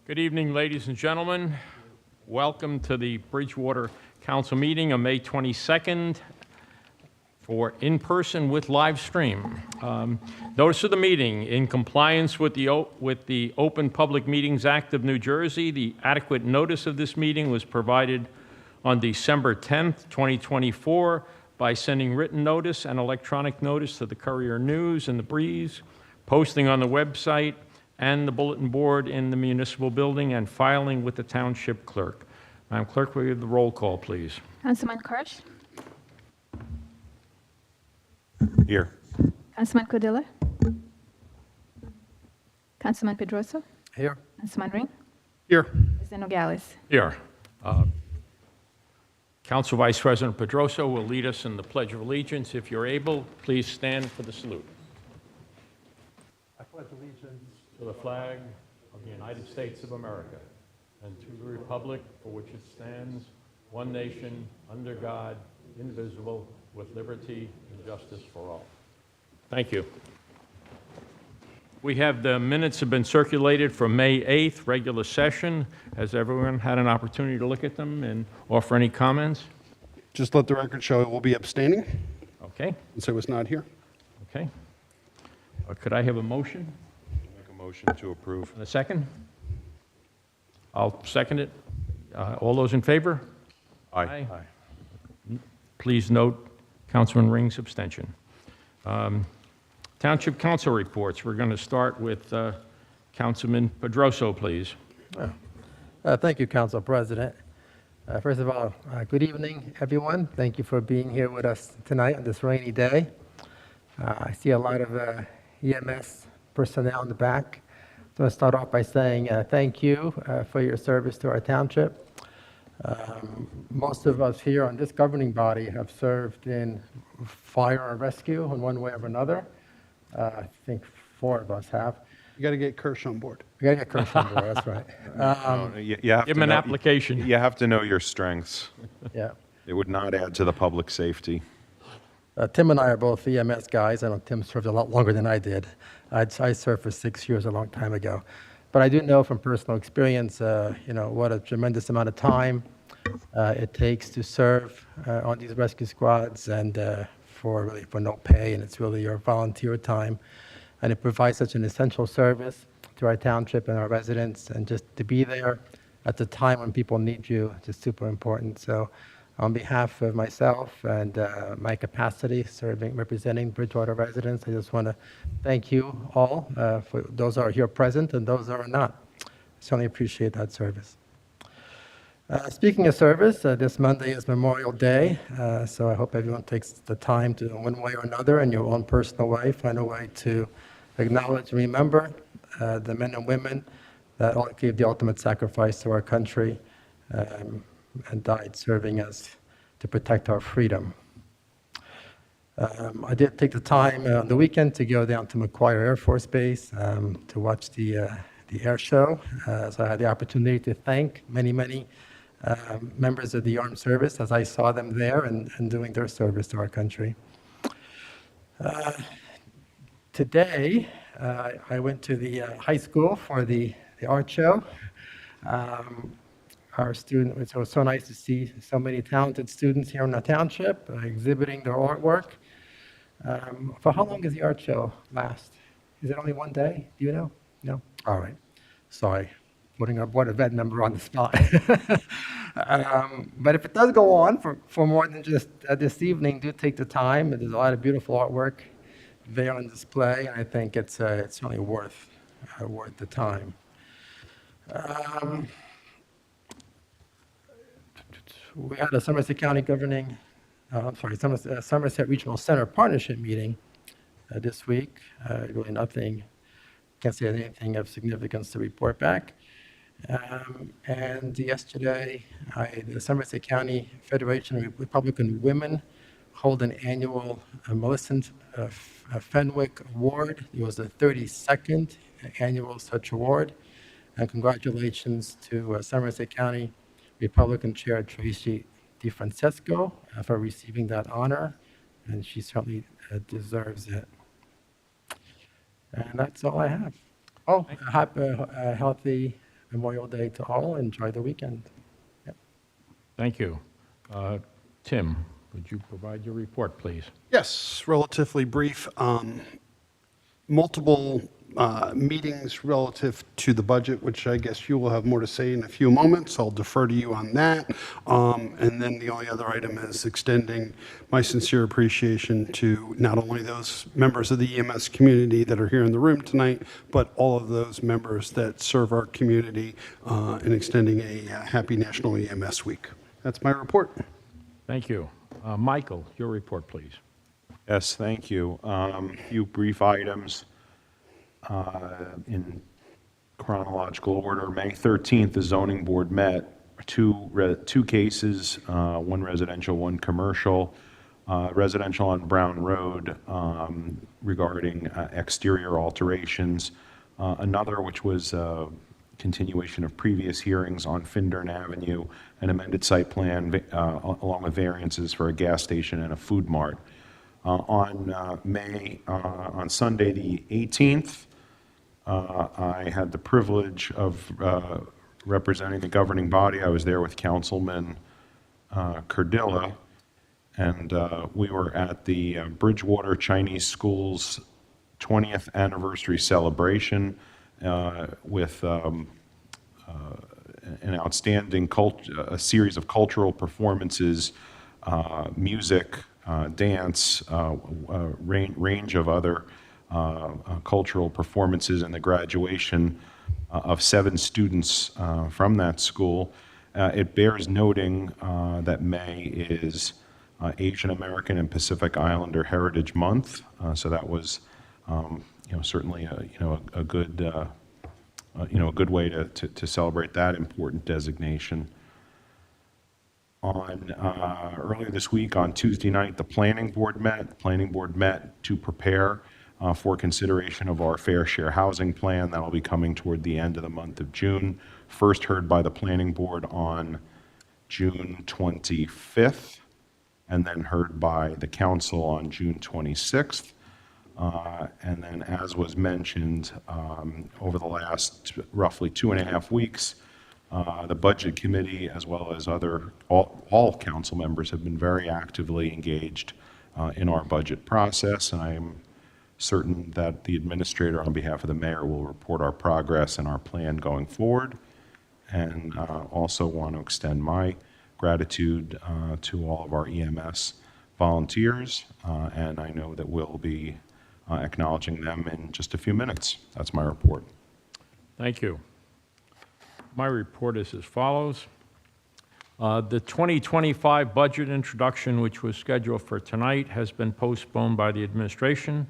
Good evening, ladies and gentlemen. Welcome to the Bridgewater Council meeting on May 22nd for in-person with live stream. Notice of the meeting. In compliance with the Open Public Meetings Act of New Jersey, the adequate notice of this meeting was provided on December 10th, 2024 by sending written notice and electronic notice to the Courier News and the Breeze, posting on the website and the bulletin board in the municipal building, and filing with the township clerk. Madam Clerk, will you give the roll call, please? Councilman Kirsch? Here. Councilman Cordilla? Councilman Pedroso? Here. Councilman Ring? Here. President Nogales? Here. Council Vice President Pedroso will lead us in the Pledge of Allegiance. If you're able, please stand for the salute. I pledge allegiance to the flag of the United States of America and to the republic for which it stands, one nation, under God, indivisible, with liberty and justice for all. Thank you. We have the minutes have been circulated for May 8th, regular session. Has everyone had an opportunity to look at them and offer any comments? Just let the record show it will be abstaining, Okay, since I was not here. okay. Could I have a motion Make a motion to approve. and a second? I'll second it. All those in favor? Aye. Please note Councilman Ring's abstention. Township Council reports. We're going to start with Councilman Pedroso, please. Thank you, Council President. First of all, good evening, everyone. Thank you for being here with us tonight on this rainy day. I see a lot of EMS personnel in the back. I want to start off by saying thank you for your service to our township. Most of us here on this governing body have served in fire or rescue in one way or another. I think 4 of us have. You got to get Kirsch on board. We got to get Kirsch on board, that's right. You have Give to him an know- application. You have to know your strengths. Yeah. It would not add to the public safety. Tim and I are both EMS guys. I know Tim served a lot longer than I did. I served for 6 years a long time ago. But I do know from personal experience, what a tremendous amount of time it takes to serve on these rescue squads, and for no pay, and it's really your volunteer time. And it provides such an essential service to our township and our residents, and just to be there at the time when people need you is just super important. So on behalf of myself and my capacity representing Bridgewater residents, I just want to thank you all, for those who are here present and those who are not. Certainly appreciate that service. Speaking of service, this Monday is Memorial Day, so I hope everyone takes the time to, in one way or another, in your own personal way, find a way to acknowledge and remember the men and women that all gave the ultimate sacrifice to our country and died serving us to protect our freedom. I did take the time on the weekend to go down to McGuire Air Force Base to watch the air show. So I had the opportunity to thank many members of the armed service as I saw them there and doing their service to our country. Today, I went to the high school for the art show. Our student, it was so nice to see so many talented students here in the township exhibiting their artwork. For how long does the art show last? Is it only one day? Do you know? No? All right. Sorry, putting our Board of Ed member on the spot. But if it does go on for more than just this evening, do take the time. There's a lot of beautiful artwork there on display, and I think it's certainly worth the time. We had a Somerset County Somerset Regional Center partnership meeting this week. Really nothing, can't say anything of significance to report back. And yesterday, the Somerset County Federation of Republican Women hold an annual Millicent Fenwick Award. It was the 32nd annual such award. And congratulations to Somerset County Republican Chair Tracy DeFrancesco for receiving that honor, and she certainly deserves it. And that's all I have. Oh, a healthy Memorial Day to all. Enjoy the weekend. Thank you. Tim, would you provide your report, please? Yes, relatively brief. Multiple meetings relative to the budget, which I guess you will have more to say in a few moments. I'll defer to you on that. And then the only other item is extending my sincere appreciation to not only those members of the EMS community that are here in the room tonight, but all of those members that serve our community and extending a happy National EMS Week. That's my report. Thank you. Michael, your report, please. Yes, thank you. A few brief items in chronological order. May 13th, the zoning board met. Two cases, one residential, one commercial. Residential on Brown Road regarding exterior alterations. Another, which was continuation of previous hearings on Findern Avenue, an amended site plan along with variances for a gas station and a food mart. On Sunday the 18th, I had the privilege of representing the governing body. I was there with Councilman Cardilla, and we were at the Bridgewater Chinese School's 20th anniversary celebration with an outstanding a series of cultural performances, music, dance, range of other cultural performances, and the graduation of 7 students from that school. It bears noting that May is Asian American and Pacific Islander Heritage Month, so that was certainly a good way to celebrate that important designation. Earlier this week, on Tuesday night, the planning board met. The planning board met to prepare for consideration of our fair share housing plan. That will be coming toward the end of the month of June. First heard by the planning board on June 25th, and then heard by the council on June 26th. And then, as was mentioned, over the last roughly 2.5 weeks, the Budget Committee, as well as all council members, have been very actively engaged in our budget process, and I am certain that the administrator, on behalf of the mayor, will report our progress and our plan going forward. And also want to extend my gratitude to all of our EMS volunteers, and I know that we'll be acknowledging them in just a few minutes. That's my report. Thank you. My report is as follows. The 2025 budget introduction, which was scheduled for tonight, has been postponed by the administration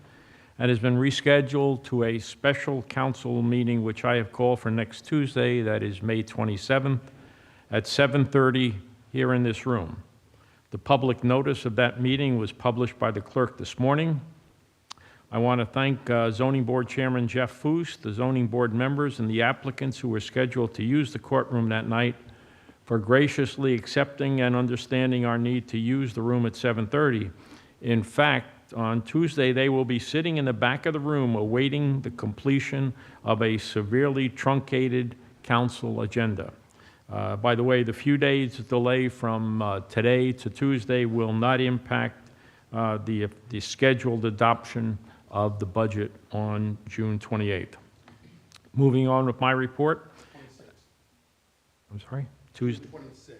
and has been rescheduled to a special council meeting, which I have called for next Tuesday, that is May 27th, at 7:30 here in this room. The public notice of that meeting was published by the clerk this morning. I want to thank Zoning Board Chairman Jeff Foose, the Zoning Board members, and the applicants who were scheduled to use the courtroom that night for graciously accepting and understanding our need to use the room at 7:30. In fact, on Tuesday, they will be sitting in the back of the room awaiting the completion of a severely truncated council agenda. By the way, the few days delay from today to Tuesday will not impact the scheduled adoption of the budget on June 28th. Moving on with my report. 26. I'm sorry? Tuesday? 26.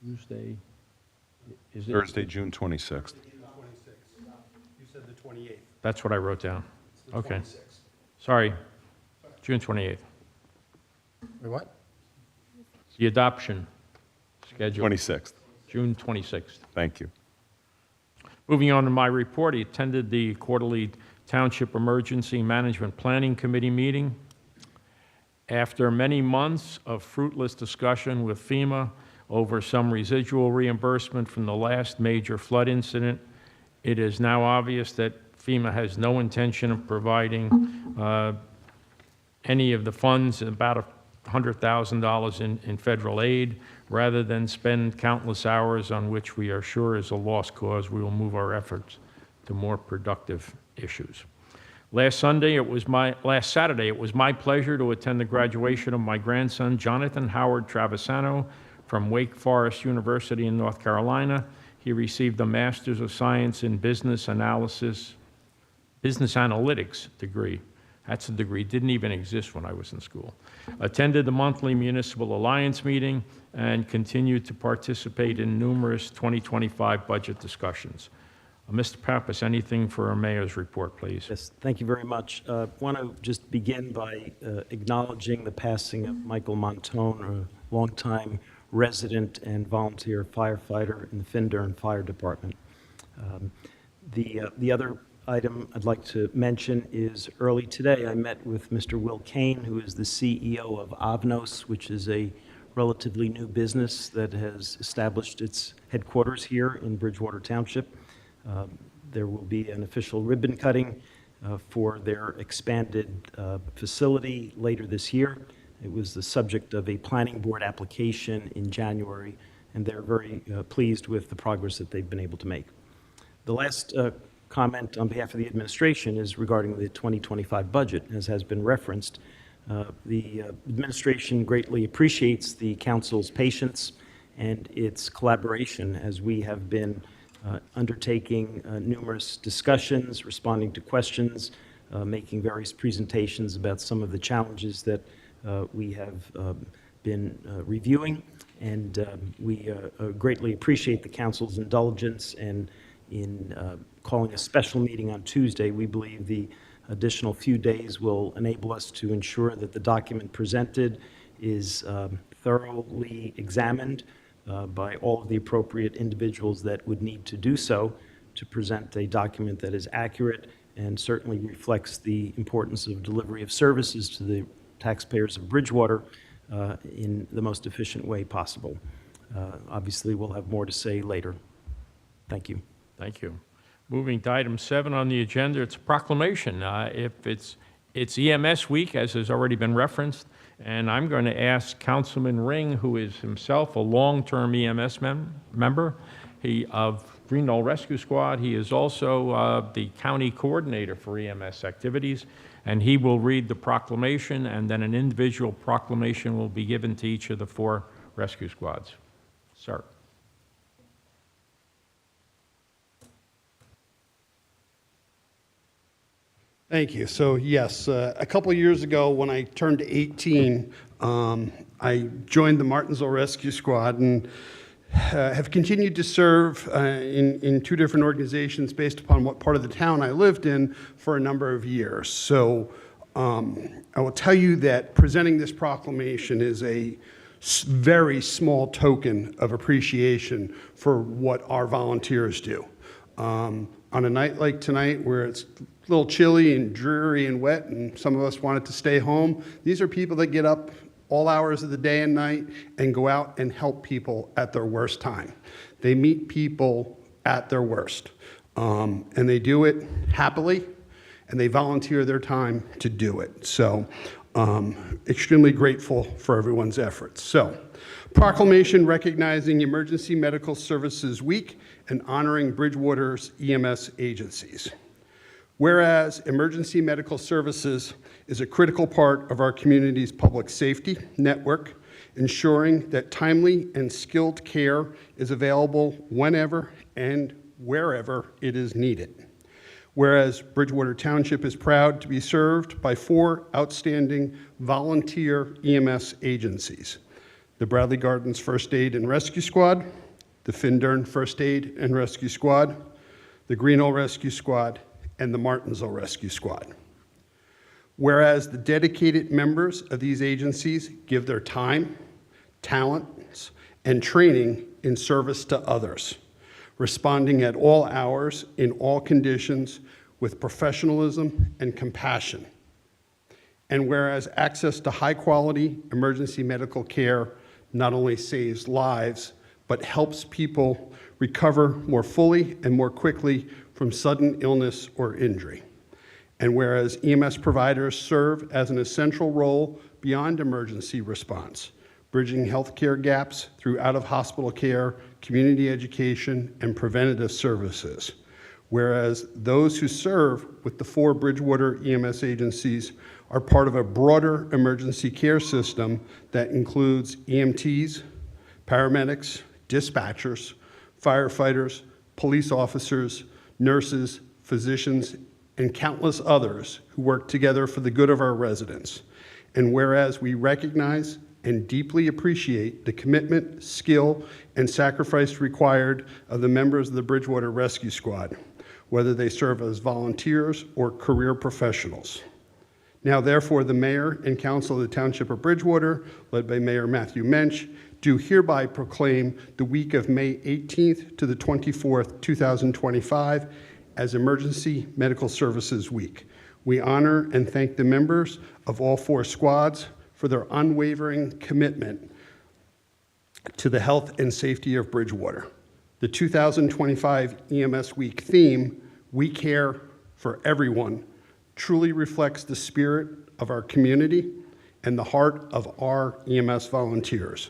Tuesday? Is it? Thursday, June 26th. June 26. You said the 28th. That's what I wrote down. It's the Okay. 26th. Sorry. June 28th. Wait, what? The adoption schedule. 26th. June 26th. Thank you. Moving on to my report, he attended the quarterly Township Emergency Management Planning Committee meeting. After many months of fruitless discussion with FEMA over some residual reimbursement from the last major flood incident, it is now obvious that FEMA has no intention of providing any of the funds, about $100,000 in federal aid. Rather than spend countless hours on which we are sure is a lost cause, we will move our efforts to more productive issues. Last Saturday, it was my pleasure to attend the graduation of my grandson, Jonathan Howard Travisano, from Wake Forest University in North Carolina. He received a Master's of Science in Business Analytics degree. That's a degree, didn't even exist when I was in school. Attended the monthly Municipal Alliance meeting and continued to participate in numerous 2025 budget discussions. Mr. Pappas, anything for our mayor's report, please? Yes, thank you very much. I want to just begin by acknowledging the passing of Michael Montone, a longtime resident and volunteer firefighter in the Findurn Fire Department. The other item I'd like to mention is early today I met with Mr. Will Kane, who is the CEO of Avnos, which is a relatively new business that has established its headquarters here in Bridgewater Township. There will be an official ribbon cutting for their expanded facility later this year. It was the subject of a planning board application in January, and they're very pleased with the progress that they've been able to make. The last comment on behalf of the administration is regarding the 2025 budget, as has been referenced. The administration greatly appreciates the council's patience and its collaboration as we have been undertaking numerous discussions, responding to questions, making various presentations about some of the challenges that we have been reviewing. And we greatly appreciate the council's indulgence, and in calling a special meeting on Tuesday, we believe the additional few days will enable us to ensure that the document presented is thoroughly examined by all of the appropriate individuals that would need to do so to present a document that is accurate and certainly reflects the importance of delivery of services to the taxpayers of Bridgewater in the most efficient way possible. Obviously, we'll have more to say later. Thank you. Thank you. Moving to item 7 on the agenda, it's a proclamation. It's EMS week, as has already been referenced, and I'm going to ask Councilman Ring, who is himself a long-term EMS member of Green Knoll Rescue Squad. He is also the county coordinator for EMS activities, and he will read the proclamation, and then an individual proclamation will be given to each of the 4 rescue squads. Sir. Thank you. So yes, a couple of years ago when I turned 18, I joined the Martinsville Rescue Squad and have continued to serve in 2 different organizations based upon what part of the town I lived in for a number of years. So I will tell you that presenting this proclamation is a very small token of appreciation for what our volunteers do. On a night like tonight where it's a little chilly and dreary and wet and some of us wanted to stay home, these are people that get up all hours of the day and night and go out and help people at their worst time. They meet people at their worst, and they do it happily, and they volunteer their time to do it. So extremely grateful for everyone's efforts. So proclamation recognizing Emergency Medical Services Week and honoring Bridgewater's EMS agencies. Whereas emergency medical services is a critical part of our community's public safety network, ensuring that timely and skilled care is available whenever and wherever it is needed. Whereas Bridgewater Township is proud to be served by 4 outstanding volunteer EMS agencies: the Bradley Gardens First Aid and Rescue Squad, the Findurn First Aid and Rescue Squad, the Green Knoll Rescue Squad, and the Martinsville Rescue Squad. Whereas the dedicated members of these agencies give their time, talents, and training in service to others, responding at all hours, in all conditions, with professionalism and compassion. And whereas access to high-quality emergency medical care not only saves lives, but helps people recover more fully and more quickly from sudden illness or injury. And whereas EMS providers serve as an essential role beyond emergency response, bridging healthcare gaps through out-of-hospital care, community education, and preventative services. whereas those who serve with the 4 Bridgewater EMS agencies are part of a broader emergency care system that includes EMTs, paramedics, dispatchers, firefighters, police officers, nurses, physicians, and countless others who work together for the good of our residents. And whereas we recognize and deeply appreciate the commitment, skill, and sacrifice required of the members of the Bridgewater Rescue Squad, whether they serve as volunteers or career professionals. Now, therefore, the Mayor and Council of the Township of Bridgewater, led by Mayor Matthew Mensch, do hereby proclaim the week of May 18th to the 24th, 2025 as Emergency Medical Services Week. We honor and thank the members of all 4 squads for their unwavering commitment to the health and safety of Bridgewater. The 2025 EMS Week theme, "We Care for Everyone," truly reflects the spirit of our community and the heart of our EMS volunteers.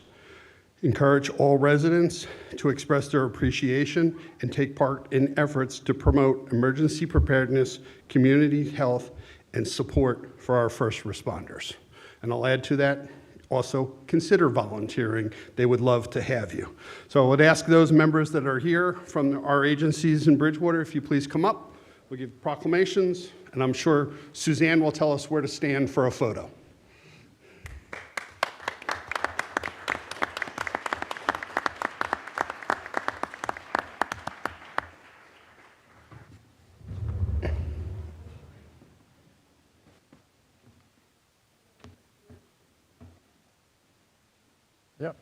Encourage all residents to express their appreciation and take part in efforts to promote emergency preparedness, community health, and support for our first responders. And I'll add to that, also consider volunteering. They would love to have you. So I would ask those members that are here from our agencies in Bridgewater, if you please come up. We'll give proclamations, and I'm sure Suzanne will tell us where to stand for a photo. Yep.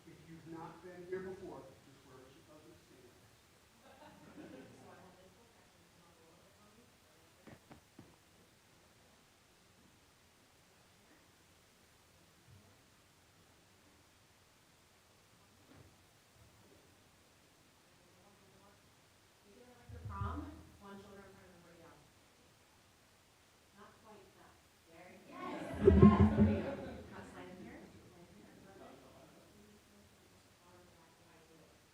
If you've not been here before, just wear a other stand. Prom, one shoulder in front of everybody else. Not quite that. There. Yes. There you go. Now slide in here. Slide in here.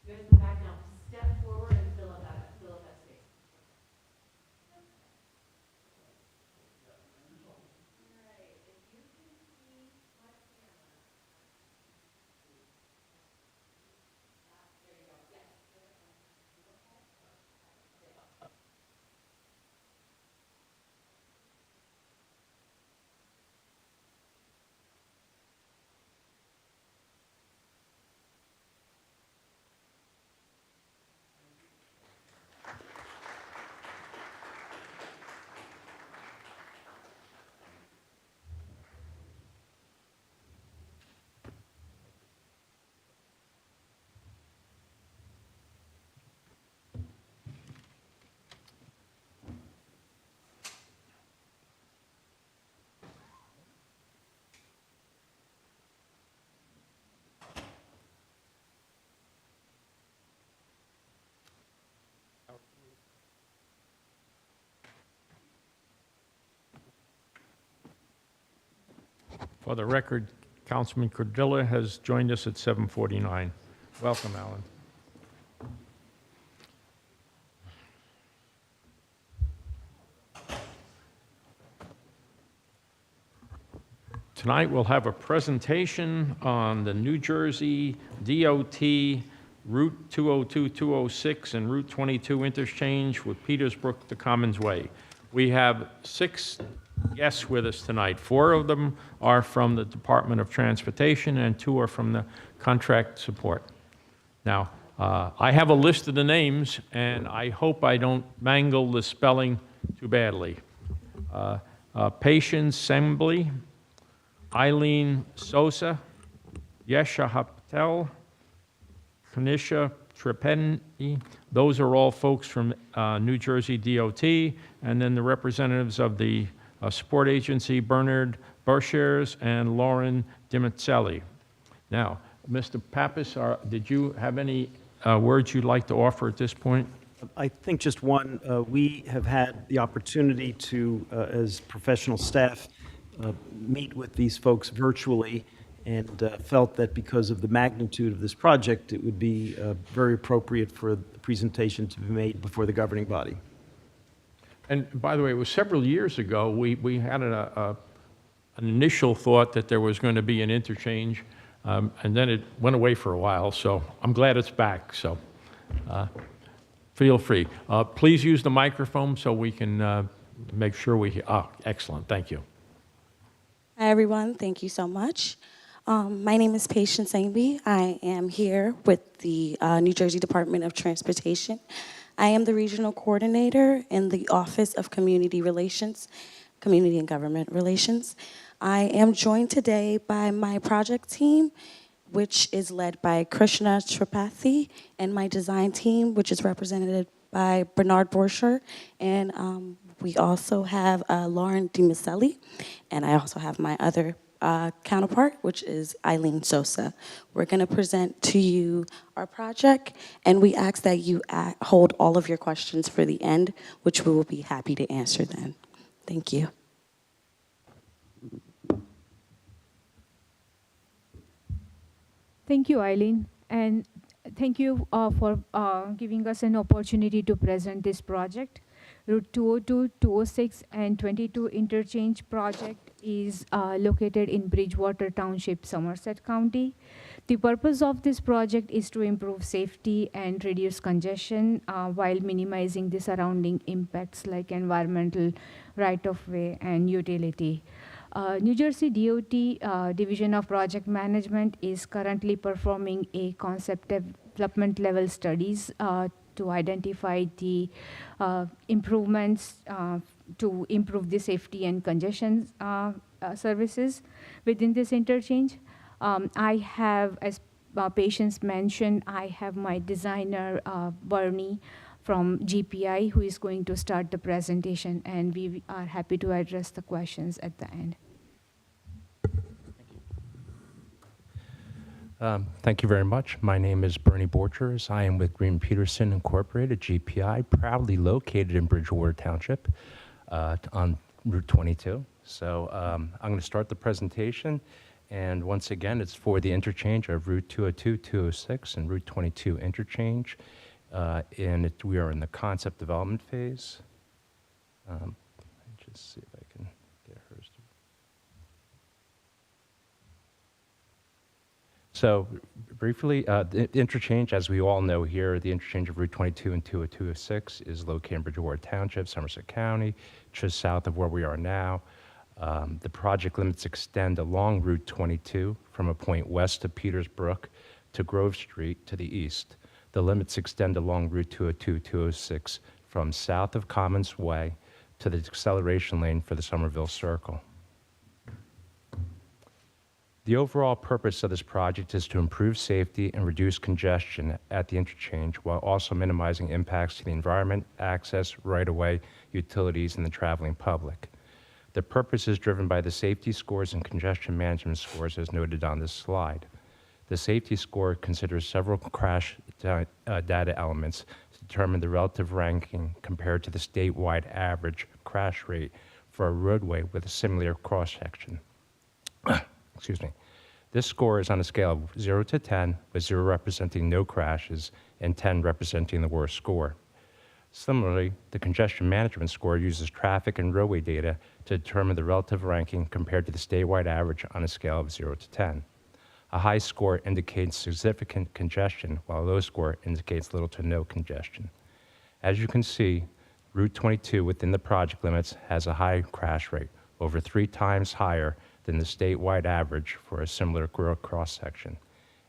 You guys come back now. Step forward and fill up that space. All right. If you can see my camera. There you go. Yes. For the record, Councilman Cordilla has joined us at 7:49. Welcome, Alan. Tonight, we'll have a presentation on the New Jersey DOT Route 202, 206, and Route 22 interchange with Petersbrook to Commons Way. We have 6 guests with us tonight. 4 of them are from the Department of Transportation, and 2 are from the contract support. Now, I have a list of the names, and I hope I don't mangle the spelling too badly. Patience Sembley, Eileen Sosa, Yesha Patel, Kanisha Tripeni. Those are all folks from New Jersey DOT, and then the representatives of the support agency, Bernard Bershers and Lauren Dimicelli. Now, Mr. Pappas, did you have any words you'd like to offer at this point? I think just one, we have had the opportunity to, as professional staff, meet with these folks virtually and felt that because of the magnitude of this project, it would be very appropriate for the presentation to be made before the governing body. And by the way, it was several years ago, we had an initial thought that there was going to be an interchange, and then it went away for a while, so I'm glad it's back, so feel free. Please use the microphone so we can make sure we, excellent, thank you. Hi, everyone. Thank you so much. My name is Patience Angby. I am here with the New Jersey Department of Transportation. I am the regional coordinator in the Office of Community Relations, Community and Government Relations. I am joined today by my project team, which is led by Krishna Tripathi, and my design team, which is represented by Bernard Borscher, and we also have Lauren DiMaselli, and I also have my other counterpart, which is Eileen Sosa. We're going to present to you our project, and we ask that you hold all of your questions for the end, which we will be happy to answer then. Thank you. Thank you, Eileen, and thank you for giving us an opportunity to present this project. Route 202, 206, and 22 interchange project is located in Bridgewater Township, Somerset County. The purpose of this project is to improve safety and reduce congestion while minimizing the surrounding impacts like environmental, right-of-way, and utility. New Jersey DOT Division of Project Management is currently performing a concept development level studies to identify the improvements to improve the safety and congestion services within this interchange. I have, as Patience mentioned, I have my designer, Bernie, from GPI, who is going to start the presentation, and we are happy to address the questions at the end. Thank you very much. My name is Bernie Borchers. I am with Green Peterson Incorporated, GPI, proudly located in Bridgewater Township on Route 22. So I'm going to start the presentation. And once again, it's for the interchange of Route 202, 206, and Route 22 interchange. We are in the concept development phase. Let me just see if I can get hers to. So briefly, the interchange, as we all know here, the interchange of Route 22 and 20206 is located in Bridgewater Township, Somerset County, just south of where we are now. The project limits extend along Route 22 from a point west of Peters Brook to Grove Street to the east. The limits extend along Route 202, 206 from south of Commons Way to the acceleration lane for the Somerville Circle. The overall purpose of this project is to improve safety and reduce congestion at the interchange while also minimizing impacts to the environment, access, right-of-way, utilities, and the traveling public. The purpose is driven by the safety scores and congestion management scores as noted on this slide. The safety score considers several crash data elements to determine the relative ranking compared to the statewide average crash rate for a roadway with a similar cross-section. Excuse me. This score is on a scale of 0 to 10, with 0 representing no crashes and 10 representing the worst score. Similarly, the congestion management score uses traffic and roadway data to determine the relative ranking compared to the statewide average on a scale of 0 to 10. A high score indicates significant congestion, while a low score indicates little to no congestion. As you can see, Route 22 within the project limits has a high crash rate, over 3 times higher than the statewide average for a similar cross-section.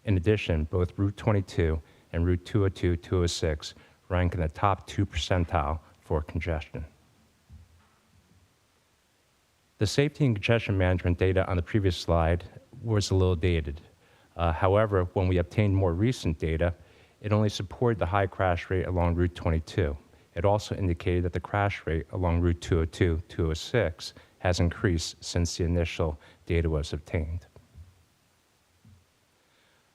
In addition, both Route 22 and Route 202, 206 rank in the top 2 percentile for congestion. The safety and congestion management data on the previous slide was a little dated. However, when we obtained more recent data, it only supported the high crash rate along Route 22. It also indicated that the crash rate along Route 202, 206 has increased since the initial data was obtained.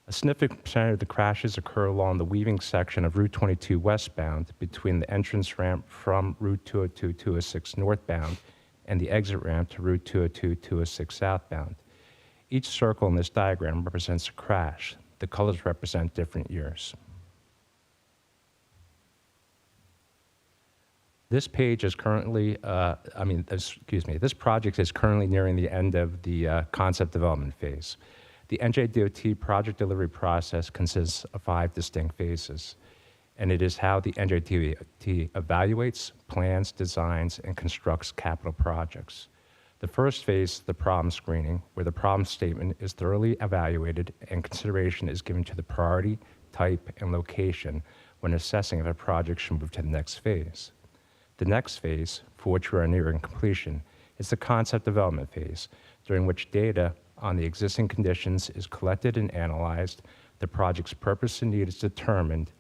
A significant percentage of the crashes occur along the weaving section of Route 22 westbound between the entrance ramp from Route 202-206 northbound and the exit ramp to Route 202-206 southbound. Each circle in this diagram represents a crash. The colors represent different years. This page is currently, this project is currently nearing the end of the concept development phase. The NJDOT project delivery process consists of 5 distinct phases, and it is how the NJDOT evaluates, plans, designs, and constructs capital projects. The first phase is the problem screening, where the problem statement is thoroughly evaluated and consideration is given to the priority, type, and location when assessing if a project should move to the next phase. The next phase, for which we are nearing completion, is the concept development phase, during which data on the existing conditions is collected and analyzed, the project's purpose and need is determined,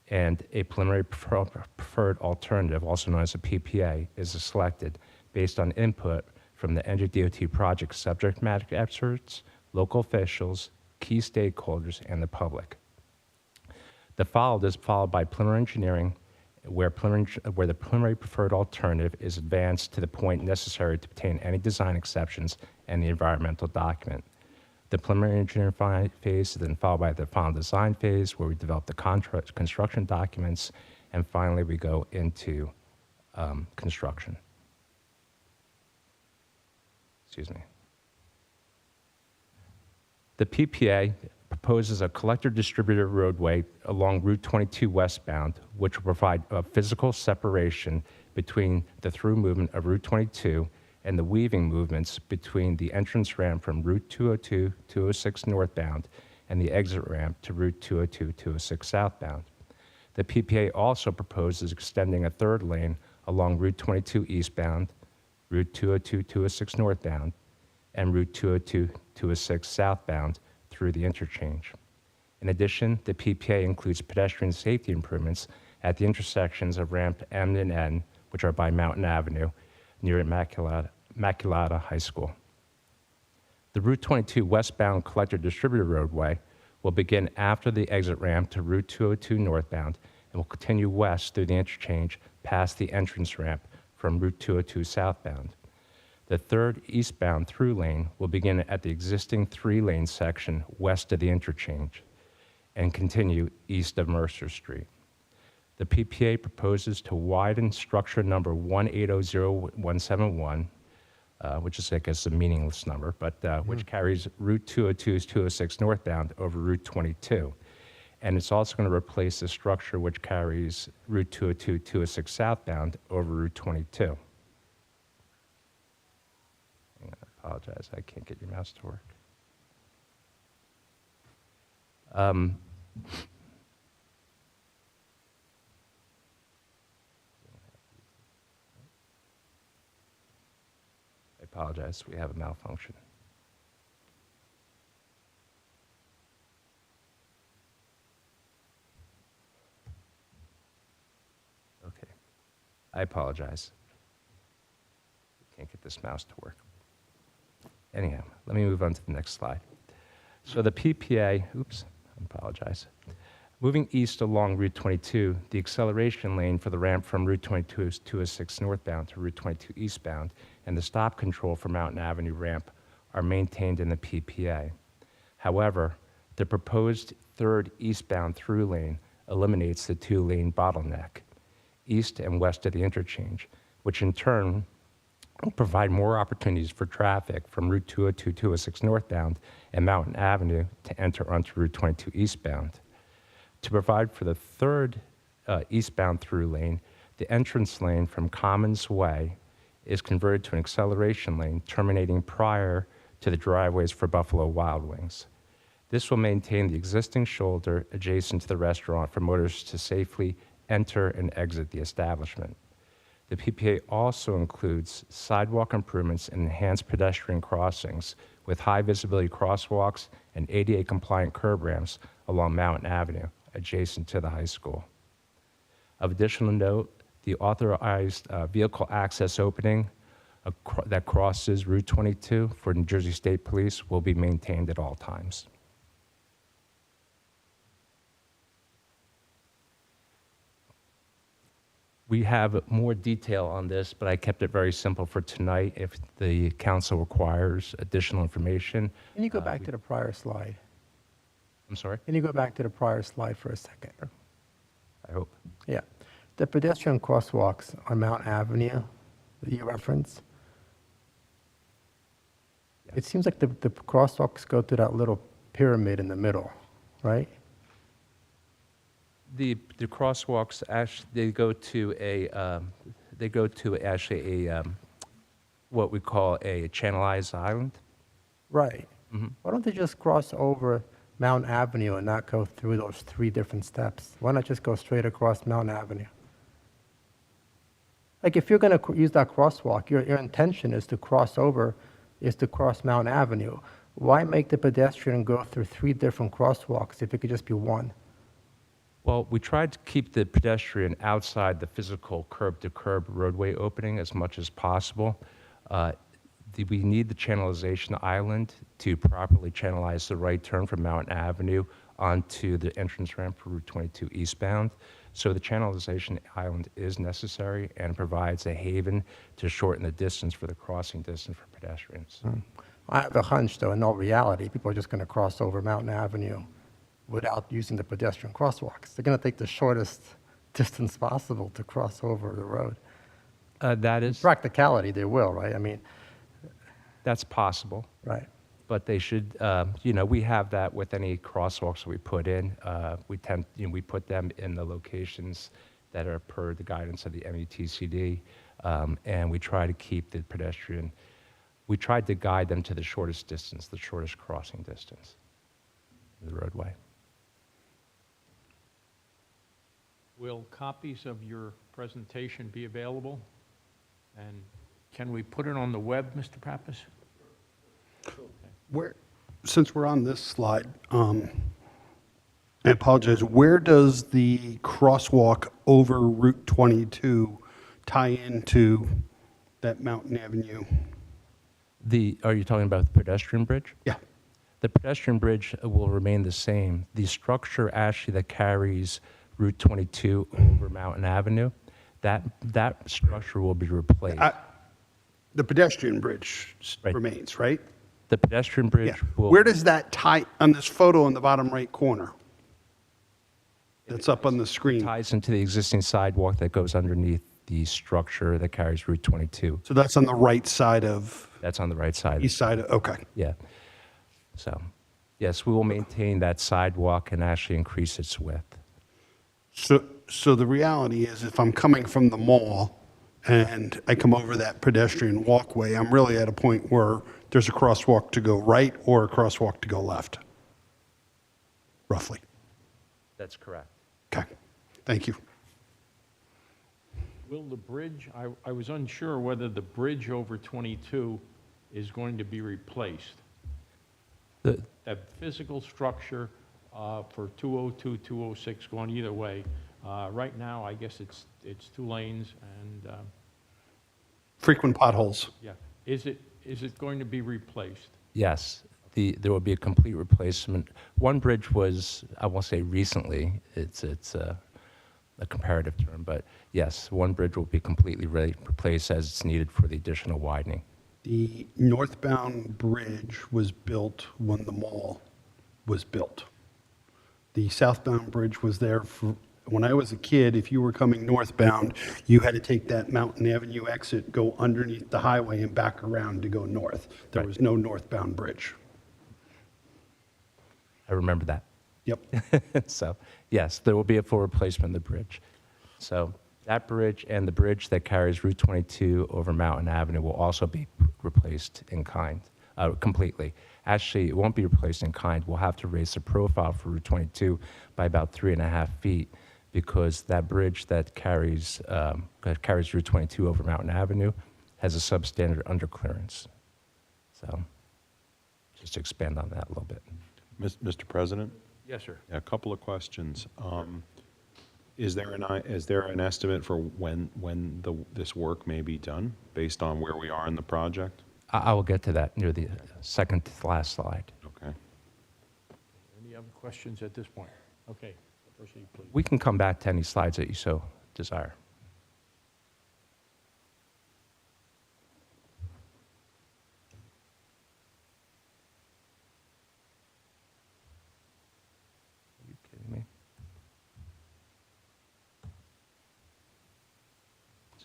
and a preliminary preferred alternative, also known as a PPA, is selected based on input from the NJDOT project subject matter experts, local officials, key stakeholders, and the public. The followed is followed by preliminary engineering, where the preliminary preferred alternative is advanced to the point necessary to obtain any design exceptions and the environmental document. The preliminary engineering phase is then followed by the final design phase, where we develop the construction documents, and finally we go into construction. Excuse me. The PPA proposes a collector-distributor roadway along Route 22 westbound, which will provide a physical separation between the through movement of Route 22 and the weaving movements between the entrance ramp from Route 202-206 northbound and the exit ramp to Route 202-206 southbound. The PPA also proposes extending a third lane along Route 22 eastbound, Route 202-206 northbound, and Route 202-206 southbound through the interchange. In addition, the PPA includes pedestrian safety improvements at the intersections of ramp M and N, which are by Mountain Avenue, near Immaculata High School. The Route 22 westbound collector-distributor roadway will begin after the exit ramp to Route 202 northbound and will continue west through the interchange past the entrance ramp from Route 202 southbound. The third eastbound through lane will begin at the existing 3-lane section west of the interchange and continue east of Mercer Street. The PPA proposes to widen structure number 1800171, which is, I guess, a meaningless number, but which carries Route 202-206 northbound over Route 22. And it's also going to replace the structure which carries Route 202-206 southbound over Route 22. I apologize, I can't get your mouse to work. I apologize, we have a malfunction. Okay, I apologize. Can't get this mouse to work. Anyhow, let me move on to the next slide. So the PPA, oops, I apologize. Moving east along Route 22, the acceleration lane for the ramp from Route 22-206 northbound to Route 22 eastbound and the stop control for Mountain Avenue ramp are maintained in the PPA. However, the proposed third eastbound through lane eliminates the 2-lane bottleneck, east and west of the interchange, which in turn will provide more opportunities for traffic from Route 202-206 northbound and Mountain Avenue to enter onto Route 22 eastbound. To provide for the third eastbound through lane, the entrance lane from Commons Way is converted to an acceleration lane terminating prior to the driveways for Buffalo Wild Wings. This will maintain the existing shoulder adjacent to the restaurant for motorists to safely enter and exit the establishment. The PPA also includes sidewalk improvements and enhanced pedestrian crossings with high visibility crosswalks and ADA compliant curb ramps along Mountain Avenue, adjacent to the high school. Of additional note, the authorized vehicle access opening that crosses Route 22 for New Jersey State Police will be maintained at all times. We have more detail on this, but I kept it very simple for tonight. If the council requires additional information, Can you go back to the prior slide? I'm sorry, Can you go back to the prior slide for a second? I hope. Yeah. The pedestrian crosswalks on Mount Avenue that you referenced, it seems like the crosswalks go to that little pyramid in the middle, right? The crosswalks actually they go to actually a what we call a channelized island. Right. Why don't they just cross over Mount Avenue and not go through those 3 different steps? Why not just go straight across Mount Avenue? Like if you're going to use that crosswalk, your intention is to cross Mount Avenue. Why make the pedestrian go through 3 different crosswalks if it could just be one? Well, we tried to keep the pedestrian outside the physical curb-to-curb roadway opening as much as possible. We need the channelization island to properly channelize the right turn from Mountain Avenue onto the entrance ramp for Route 22 eastbound. So the channelization island is necessary and provides a haven to shorten the distance for the crossing distance for pedestrians. I have a hunch, though, in all reality, people are just going to cross over Mountain Avenue without using the pedestrian crosswalks. They're going to take the shortest distance possible to cross over the road. That is, Practicality, they will, right? I mean, that's possible. right. But they should, we have that with any crosswalks that we put in. We put them in the locations that are per the guidance of the METCD, and we try to keep the pedestrian, we tried to guide them to the shortest distance, the shortest crossing distance of the roadway. Will copies of your presentation be available? And can we put it on the web, Mr. Pappas? Since we're on this slide, I apologize, where does the crosswalk over Route 22 tie into that Mountain Avenue? Are you talking about the pedestrian bridge? Yeah. The pedestrian bridge will remain the same. The structure actually that carries Route 22 over Mountain Avenue, that structure will be replaced. The pedestrian bridge Right. remains, right? The pedestrian bridge Yeah. will... Where does that tie, on this photo in the bottom right corner? That's up on the screen. ties into the existing sidewalk that goes underneath the structure that carries Route 22. So that's on the right side of, That's on the right side. east side, okay. Yeah. So, yes, we will maintain that sidewalk and actually increase its width. So the reality is, if I'm coming from the mall and I come over that pedestrian walkway, I'm really at a point where there's a crosswalk to go right or a crosswalk to go left, roughly. That's correct. Okay, thank you. Will the bridge, I was unsure whether the bridge over 22 is going to be replaced. That physical structure for 202, 206 going either way. Right now, I guess it's 2 lanes and, Frequent potholes. yeah. Is it going to be replaced? Yes, there will be a complete replacement. One bridge was, I won't say recently, it's a comparative term, but yes, one bridge will be completely replaced as it's needed for the additional widening. The northbound bridge was built when the mall was built. The southbound bridge was there for, when I was a kid, if you were coming northbound, you had to take that Mountain Avenue exit, go underneath the highway and back around to go north. There Right. was no northbound bridge. I remember that. Yep. So, yes, there will be a full replacement of the bridge. So that bridge and the bridge that carries Route 22 over Mountain Avenue will also be replaced in kind, completely. Actually, it won't be replaced in kind. We'll have to raise the profile for Route 22 by about 3.5 feet because that bridge that carries Route 22 over Mountain Avenue has a substandard underclearance. So just to expand on that a little bit. Mr. President? Yes, sir. A couple of questions. Is there an estimate for when this work may be done, based on where we are in the project? I will get to that near the second to last slide. Okay. Any other questions at this point? Okay, proceed, please. We can come back to any slides that you so desire.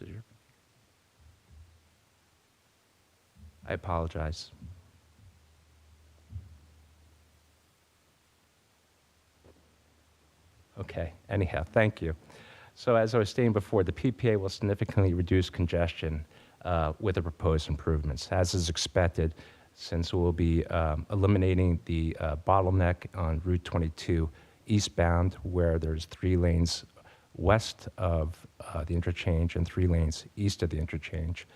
is your... I apologize. Okay, anyhow, thank you. So as I was stating before, the PPA will significantly reduce congestion with the proposed improvements, as is expected, since we'll be eliminating the bottleneck on Route 22 eastbound, where there's 3 lanes west of the interchange and 3 lanes east of the interchange.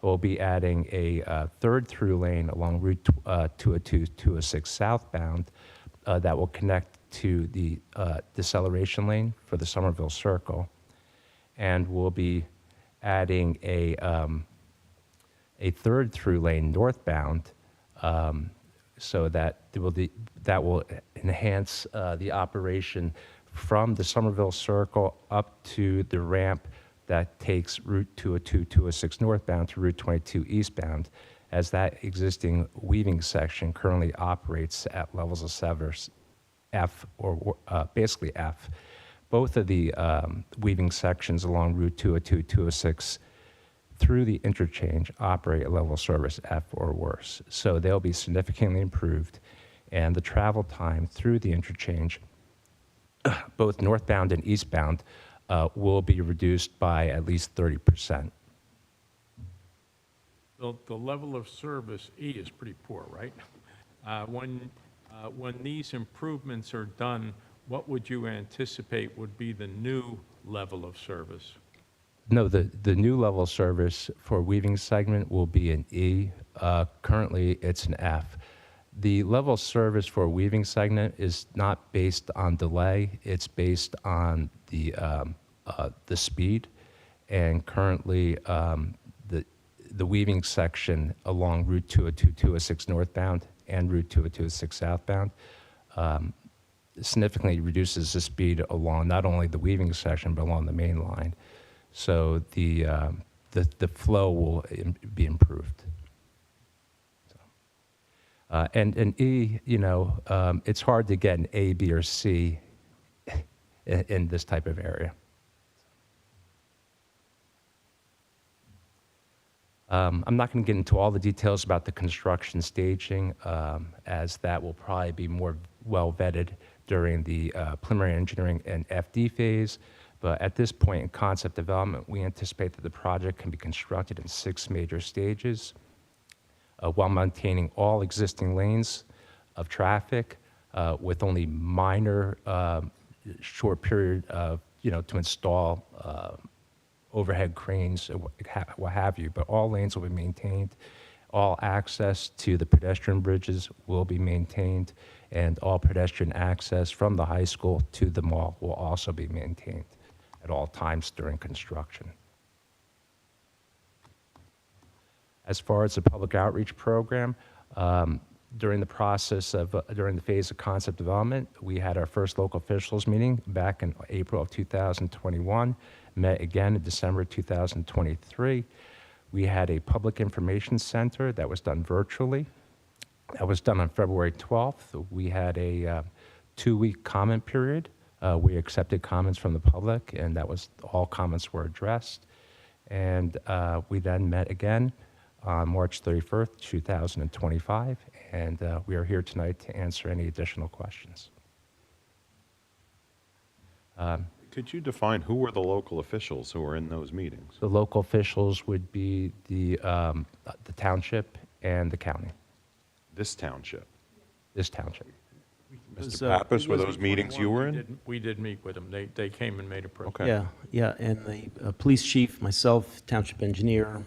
We'll be adding a third through lane along Route 202, 206 southbound that will connect to the deceleration lane for the Somerville Circle. And we'll be adding a third through lane northbound so that that will enhance the operation from the Somerville Circle up to the ramp that takes Route 202, 206 northbound to Route 22 eastbound, as that existing weaving section currently operates at levels of service F, or basically F. Both of the weaving sections along Route 202, 206 through the interchange operate at level of service F or worse. So they'll be significantly improved, and the travel time through the interchange, both northbound and eastbound, will be reduced by at least 30%. The level of service, E, is pretty poor, right? When these improvements are done, what would you anticipate would be the new level of service? No, the new level of service for weaving segment will be an E. Currently, it's an F. The level of service for weaving segment is not based on delay. It's based on the speed. And currently, the weaving section along Route 202, 206 northbound and Route 202, 206 southbound significantly reduces the speed along not only the weaving section, but along the main line. So the flow will be improved. And E, it's hard to get an A, B, or C in this type of area. I'm not going to get into all the details about the construction staging, as that will probably be more well vetted during the preliminary engineering and FD phase. But at this point in concept development, we anticipate that the project can be constructed in 6 major stages while maintaining all existing lanes of traffic with only minor short period of, to install overhead cranes, what have you, but all lanes will be maintained. All access to the pedestrian bridges will be maintained, and all pedestrian access from the high school to the mall will also be maintained at all times during construction. As far as the public outreach program, during the phase of concept development, we had our first local officials meeting back in April of 2021, met again in December 2023. We had a public information center that was done virtually. That was done on February 12th. We had a 2-week comment period. We accepted comments from the public, and that was all comments were addressed. And we then met again on March 31st, 2025, and we are here tonight to answer any additional questions. Could you define who were the local officials who were in those meetings? The local officials would be the township and the county. This township. This township. Mr. Pappas, were those meetings you were in? We did meet with them. They came and made a presentation. Okay. Yeah, and the police chief, myself, township engineer,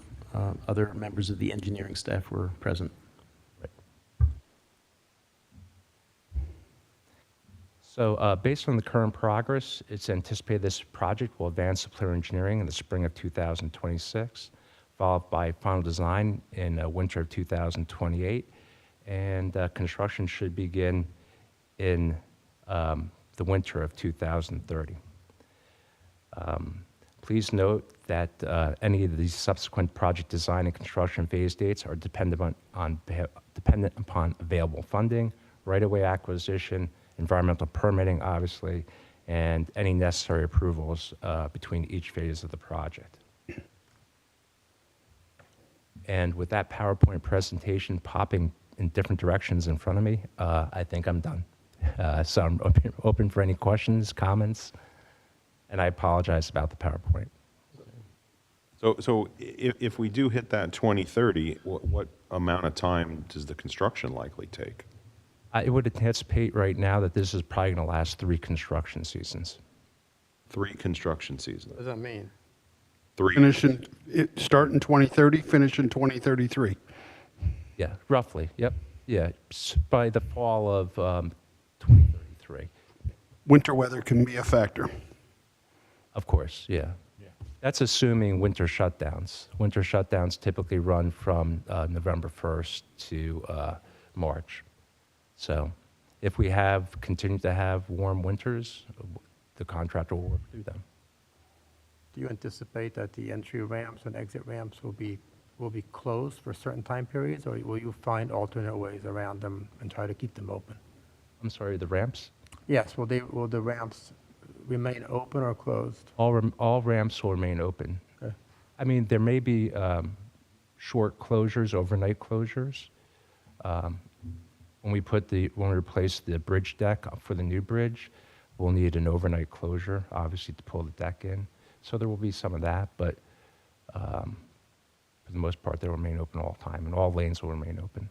other members of the engineering staff were present. So based on the current progress, it's anticipated this project will advance to preliminary engineering in the spring of 2026, followed by final design in winter of 2028, and construction should begin in the winter of 2030. Please note that any of these subsequent project design and construction phase dates are dependent upon available funding, right-of-way acquisition, environmental permitting, obviously, and any necessary approvals between each phase of the project. And with that PowerPoint presentation popping in different directions in front of me, I think I'm done. So I'm open for any questions, comments, and I apologize about the PowerPoint. So if we do hit that 2030, what amount of time does the construction likely take? I would anticipate right now that this is probably going to last 3 construction seasons. 3 construction seasons. What does that mean? 3. Start in 2030, finish in 2033. Yeah, roughly, yep. Yeah, by the fall of 2033. Winter weather can be a factor. Of course, yeah. That's assuming winter shutdowns. Winter shutdowns typically run from November 1st to March. So if we continue to have warm winters, the contractor will work through them. Do you anticipate that the entry ramps and exit ramps will be closed for certain time periods, or will you find alternate ways around them and try to keep them open? I'm sorry, the ramps? Yes, will the ramps remain open or closed? All ramps will remain open. Okay. I mean, there may be short closures, overnight closures. When we replace the bridge deck for the new bridge, we'll need an overnight closure, obviously, to pull the deck in. So there will be some of that, but for the most part, they'll remain open all the time, and all lanes will remain open.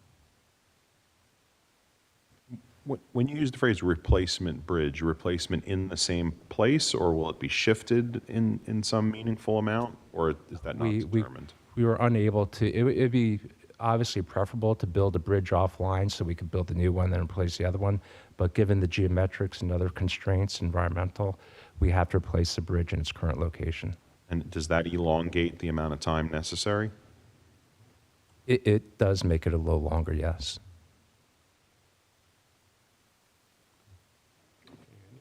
When you use the phrase replacement bridge, replacement in the same place, or will it be shifted in some meaningful amount, or is that not determined? We were unable to, it'd be obviously preferable to build a bridge offline so we could build a new one and replace the other one, but given the geometrics and other constraints, environmental, we have to replace the bridge in its current location. And does that elongate the amount of time necessary? It does make it a little longer, yes.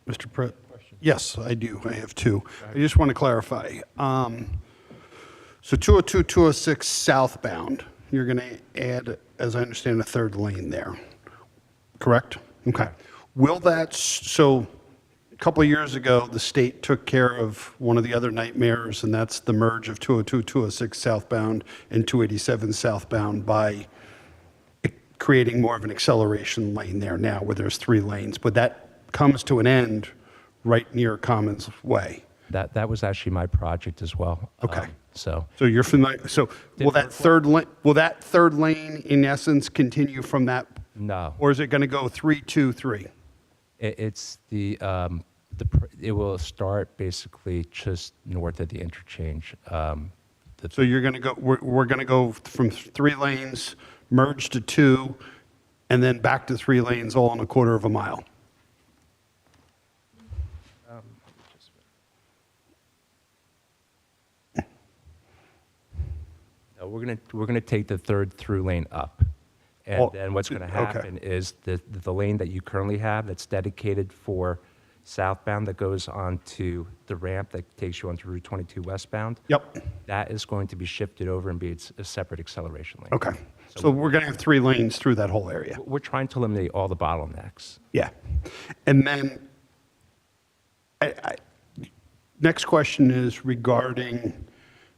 Mr. Pratt? Yes, I do. I have 2. I just want to clarify. So 202, 206 southbound, you're going to add, as I understand, a 3rd lane there, correct? Okay. Will that, so a couple of years ago, the state took care of one of the other nightmares, and that's the merge of 202, 206 southbound and 287 southbound by creating more of an acceleration lane there now where there's 3 lanes. But that comes to an end right near Commons Way. That was actually my project as well. Okay. So So you're familiar, so will that third lane in essence continue from that? no, Or is it going to go 3, 2, 3? it's it will start basically just north of the interchange. So you're going to go, we're going to go from 3 lanes, merge to 2, and then back to 3 lanes all in a quarter of a mile. No, we're gonna take the 3rd through lane up, and Oh, then what's gonna okay. happen is the lane that you currently have that's dedicated for southbound that goes onto the ramp that takes you onto Route 22 westbound. Yep. That is going to be shifted over and be a separate acceleration lane. Okay. So we're going to have 3 lanes through that whole area. We're trying to eliminate all the bottlenecks. Yeah. And then, next question is regarding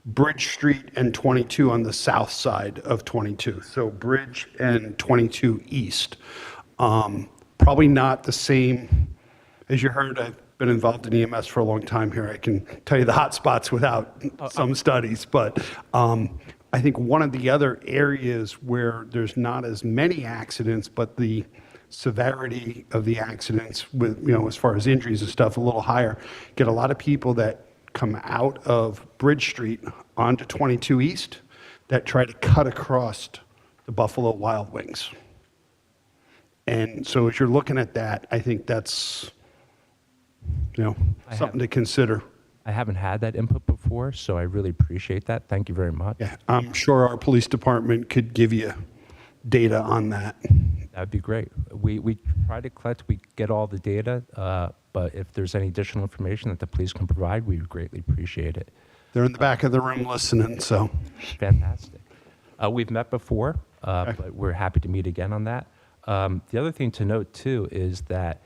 Bridge Street and 22 on the south side of 22. So Bridge and 22 East. Probably not the same, as you heard, I've been involved in EMS for a long time here. I can tell you the hot spots without some studies, but I think one of the other areas where there's not as many accidents, but the severity of the accidents with, as far as injuries and stuff, a little higher, get a lot of people that come out of Bridge Street onto 22 East that try to cut across the Buffalo Wild Wings. And so as you're looking at that, I think that's, something to consider. I haven't had that input before, so I really appreciate that. Thank you very much. Yeah, I'm sure our police department could give you data on that. That'd be great. We try to collect, we get all the data, but if there's any additional information that the police can provide, we would greatly appreciate it. They're in the back of the room listening, so. Fantastic. We've met before, but we're happy to meet again on that. The other thing to note, too, is that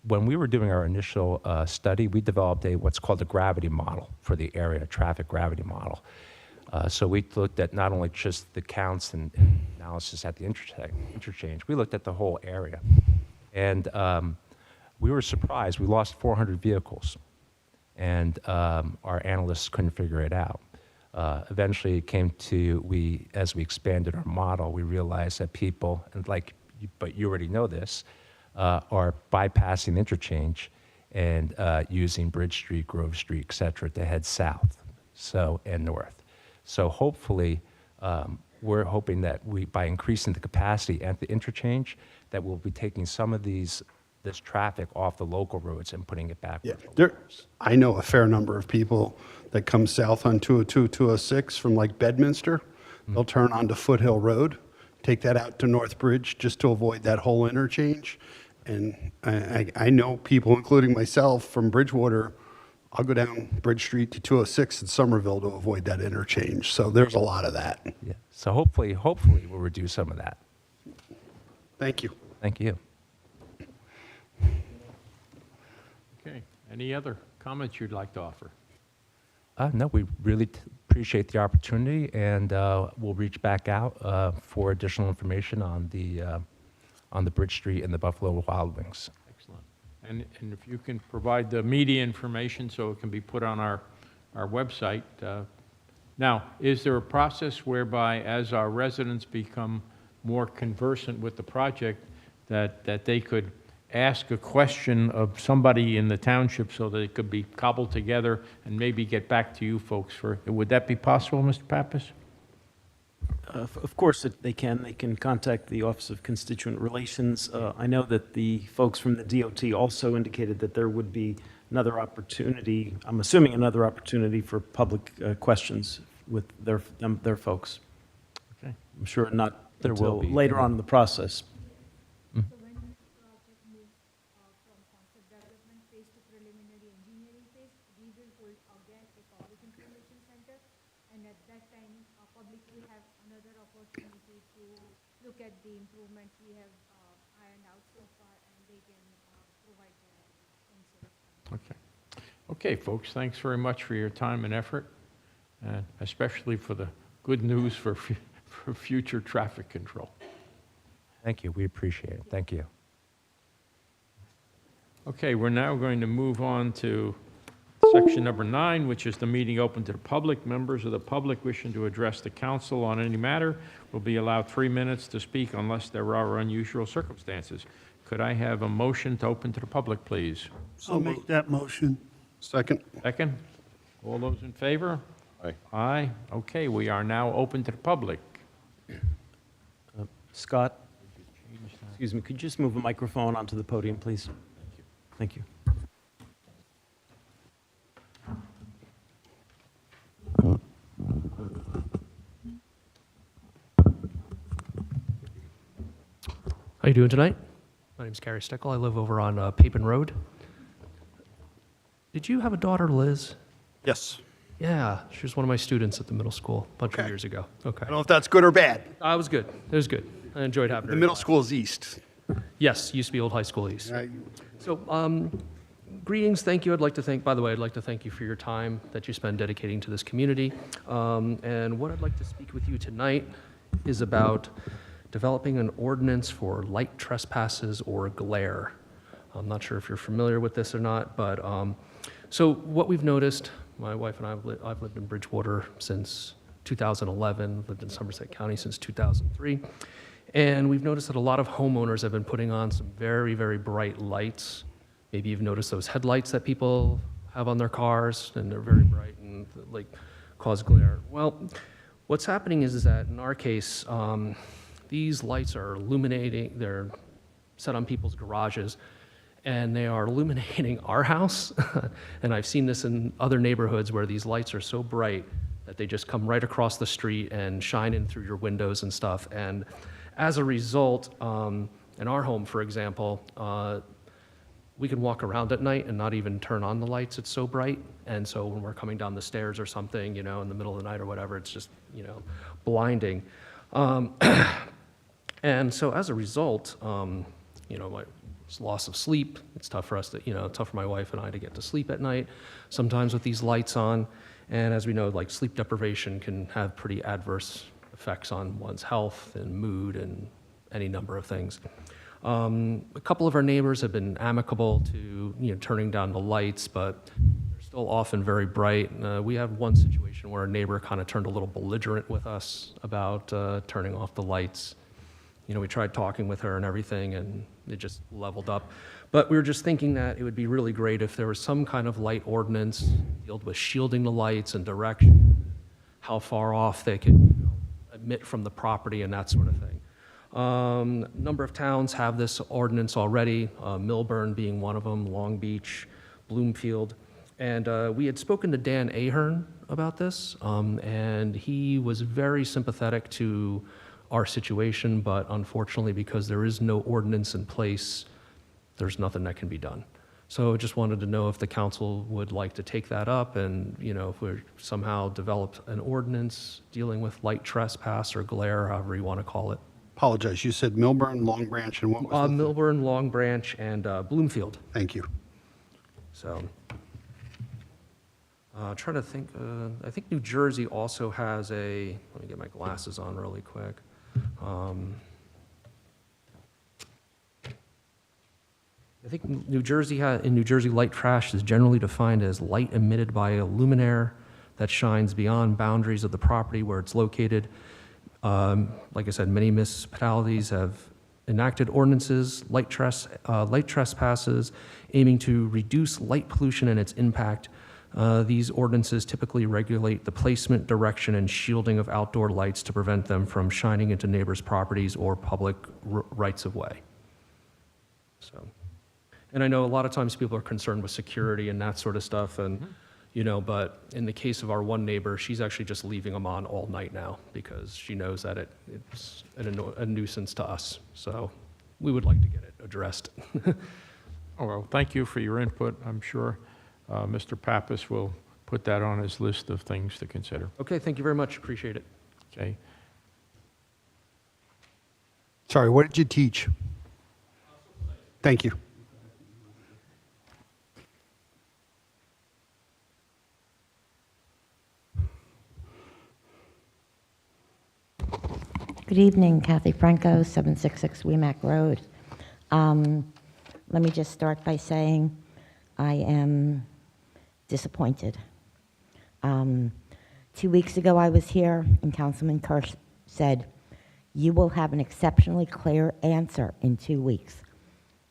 when we were doing our initial study, we developed what's called a gravity model for the area, a traffic gravity model. So we looked at not only just the counts and analysis at the interchange, we looked at the whole area. And we were surprised. We lost 400 vehicles, and our analysts couldn't figure it out. Eventually, it came to, as we expanded our model, we realized that people, and but you already know this, are bypassing the interchange and using Bridge Street, Grove Street, et cetera, to head south and north. So hopefully, we're hoping that by increasing the capacity at the interchange, that we'll be taking some of this traffic off the local roads and putting it back. Yeah, I know a fair number of people that come south on 202, 206 from like Bedminster. They'll turn onto Foothill Road, take that out to North Bridge just to avoid that whole interchange. And I know people, including myself, from Bridgewater. I'll go down Bridge Street to 206 in Somerville to avoid that interchange. So there's a lot of that. Yeah. So hopefully we'll reduce some of that. Thank you. Thank you. Okay, any other comments you'd like to offer? No, we really appreciate the opportunity, and we'll reach back out for additional information on the Bridge Street and the Buffalo Wild Wings. Excellent. And if you can provide the media information so it can be put on our website. Now, is there a process whereby, as our residents become more conversant with the project, that they could ask a question of somebody in the township so that it could be cobbled together and maybe get back to you folks would that be possible, Mr. Pappas? Of course, they can. They can contact the Office of Constituent Relations. I know that the folks from the DOT also indicated that there would be another opportunity, I'm assuming another opportunity for public questions with their folks. Okay. I'm sure not There will until be. later on in the process. So when this project moves from concept development phase to preliminary engineering phase, we will hold again a public information center, and at that time, public will have another opportunity to look at the improvements we have ironed out so far, and they can provide their insight. Okay. Okay, folks, thanks very much for your time and effort, and especially for the good news for future traffic control. Thank you. We appreciate it. Thank you. Okay, we're now going to move on to section number 9, which is the meeting open to the public. Members of the public wishing to address the council on any matter will be allowed 3 minutes to speak unless there are unusual circumstances. Could I have a motion to open to the public, please? I'll make that motion. Second. Second? All those in favor? Aye. Aye. Okay, we are now open to the public. Scott, excuse me, could you just move a microphone onto the podium, please? Thank you. How you doing tonight? My name's Gary Steckel. I live over on Papin Road. Did you have a daughter, Liz? Yes. Yeah, she was one of my students at the middle school a bunch of Okay. years ago. Okay. I don't know if that's good or bad. I was good. It was good. I enjoyed having her. The middle school is east. Yes, used to be Old High School East. Right. So, greetings. Thank you. I'd like to thank you for your time that you spend dedicating to this community. And what I'd like to speak with you tonight is about developing an ordinance for light trespasses or glare. I'm not sure if you're familiar with this or not, but so what we've noticed, my wife and I've lived in Bridgewater since 2011, lived in Somerset County since 2003. And we've noticed that a lot of homeowners have been putting on some very, very bright lights. Maybe you've noticed those headlights that people have on their cars, and they're very bright and like cause glare. Well, what's happening is that in our case, these lights are illuminating, they're set on people's garages, and they are illuminating our house. And I've seen this in other neighborhoods where these lights are so bright that they just come right across the street and shine in through your windows and stuff. And as a result, in our home, for example, we can walk around at night and not even turn on the lights. It's so bright. And so when we're coming down the stairs or something, in the middle of the night or whatever, it's just, blinding. And so as a result, my loss of sleep. It's tough for us to, tough for my wife and I to get to sleep at night, sometimes with these lights on. And as we know, like sleep deprivation can have pretty adverse effects on one's health and mood and any number of things. A couple of our neighbors have been amicable to, turning down the lights, but they're still often very bright. We have one situation where a neighbor kind of turned a little belligerent with us about turning off the lights. We tried talking with her and everything, and it just leveled up. But we were just thinking that it would be really great if there was some kind of light ordinance dealt with shielding the lights and direction, how far off they could emit from the property and that sort of thing. Number of towns have this ordinance already, Millburn being one of them, Long Beach, Bloomfield. And we had spoken to Dan Ahern about this, and he was very sympathetic to our situation, but unfortunately, because there is no ordinance in place, there's nothing that can be done. So just wanted to know if the council would like to take that up and, if we somehow develop an ordinance dealing with light trespass or glare, however you want to call it. Apologize, you said Milburn, Long Branch, and what was the... Millburn, Long Branch, and Bloomfield. Thank you. So, trying to think, I think New Jersey also has a, let me get my glasses on really quick. I think in New Jersey, light trash is generally defined as light emitted by a luminaire that shines beyond boundaries of the property where it's located. Like I said, many municipalities have enacted ordinances, light trespasses, aiming to reduce light pollution and its impact. These ordinances typically regulate the placement, direction, and shielding of outdoor lights to prevent them from shining into neighbors' properties or public rights-of-way. So, and I know a lot of times people are concerned with security and that sort of stuff, and but in the case of our one neighbor, she's actually just leaving them on all night now because she knows that it's a nuisance to us. So we would like to get it addressed. Oh, well, thank you for your input. I'm sure Mr. Pappas will put that on his list of things to consider. Okay, thank you very much. Appreciate it. Okay. Sorry, what did you teach? Thank you. Good evening, Kathy Franco, 766 Weemac Road. Let me just start by saying I am disappointed. 2 weeks ago I was here and Councilman Kirsch said, you will have an exceptionally clear answer in 2 weeks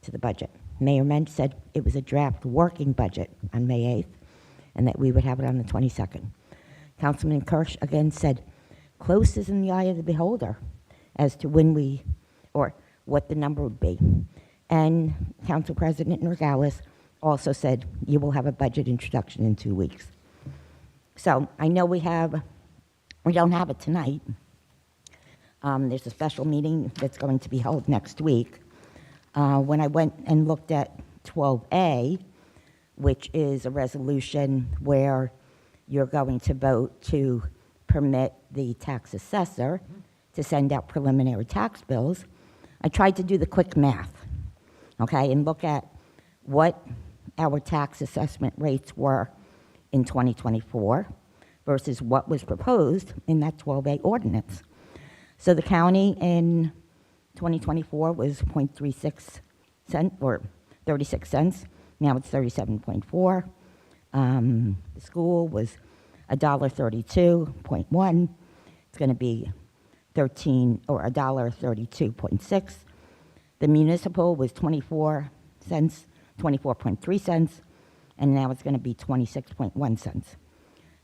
to the budget. Mayor Mensch said it was a draft working budget on May 8th and that we would have it on the 22nd. Councilman Kirsch again said, close is in the eye of the beholder as to when or what the number would be. And Council President Norgalis also said, you will have a budget introduction in 2 weeks. So I know we don't have it tonight. There's a special meeting that's going to be held next week. When I went and looked at 12A, which is a resolution where you're going to vote to permit the tax assessor to send out preliminary tax bills, I tried to do the quick math, okay, and look at what our tax assessment rates were in 2024 versus what was proposed in that 12A ordinance. So the county in 2024 was 0.36 cents or 36 cents. Now it's 37.4. The school was $1.32.1. It's going to be 13 or $1.32.6. The municipal was 24 cents, 24.3 cents, and now it's going to be 26.1 cents.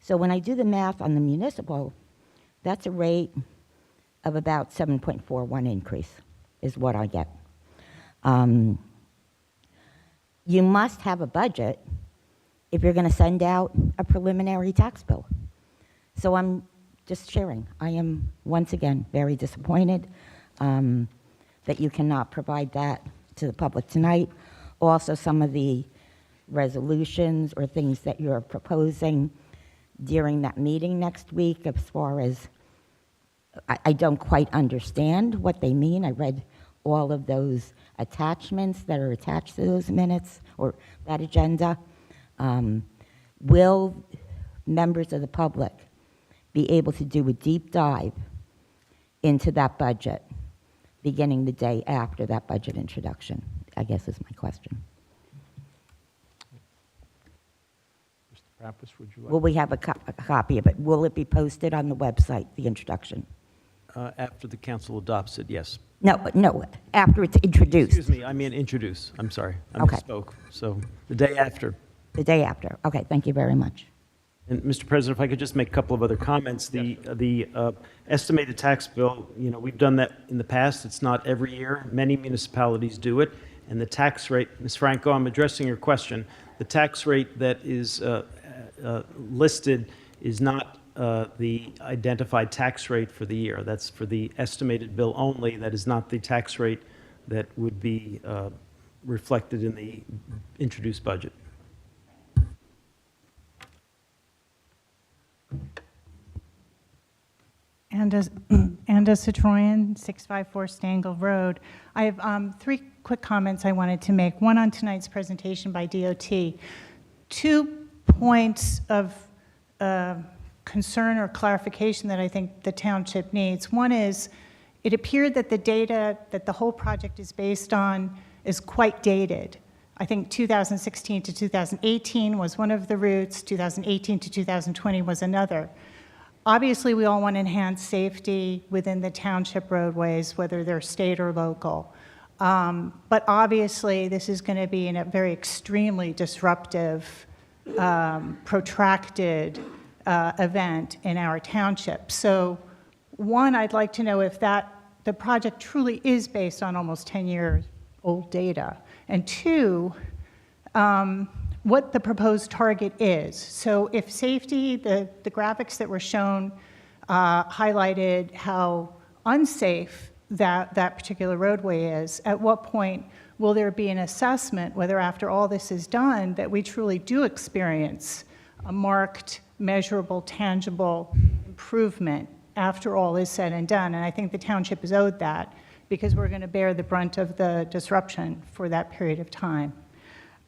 So when I do the math on the municipal, that's a rate of about 7.41 increase is what I get. You must have a budget if you're going to send out a preliminary tax bill. So I'm just sharing. I am, once again, very disappointed that you cannot provide that to the public tonight. Also, some of the resolutions or things that you're proposing during that meeting next week, as far as, I don't quite understand what they mean. I read all of those attachments that are attached to those minutes or that agenda. Will members of the public be able to do a deep dive into that budget beginning the day after that budget introduction, I guess is my question. Mr. Pappas, would you like? Will we have a copy of it? Will it be posted on the website, the introduction? After the council adopts it, yes. No, after it's introduced. Excuse me, I mean introduce. I'm sorry. I Okay. misspoke. So the day after. The day after. Okay, thank you very much. And Mr. President, if I could just make a couple of other comments. The estimated tax bill, you know, we've done that in the past. It's not every year. Many municipalities do it. And the tax rate, Ms. Franco, I'm addressing your question. The tax rate that is listed is not the identified tax rate for the year. That's for the estimated bill only. That is not the tax rate that would be reflected in the introduced budget. Anda Citroen, 654 Stangle Road. I have three quick comments I wanted to make. One on tonight's presentation by DOT. 2 points of concern or clarification that I think the township needs. One is, it appeared that the data that the whole project is based on is quite dated. I think 2016 to 2018 was one of the routes, 2018 to 2020 was another. Obviously, we all want to enhance safety within the township roadways, whether they're state or local. But obviously, this is going to be a very extremely disruptive, protracted event in our township. So one, I'd like to know if the project truly is based on almost 10 years old data. And two, what the proposed target is. So if safety, the graphics that were shown highlighted how unsafe that particular roadway is, at what point will there be an assessment whether after all this is done that we truly do experience a marked, measurable, tangible improvement after all is said and done? And I think the township is owed that because we're going to bear the brunt of the disruption for that period of time.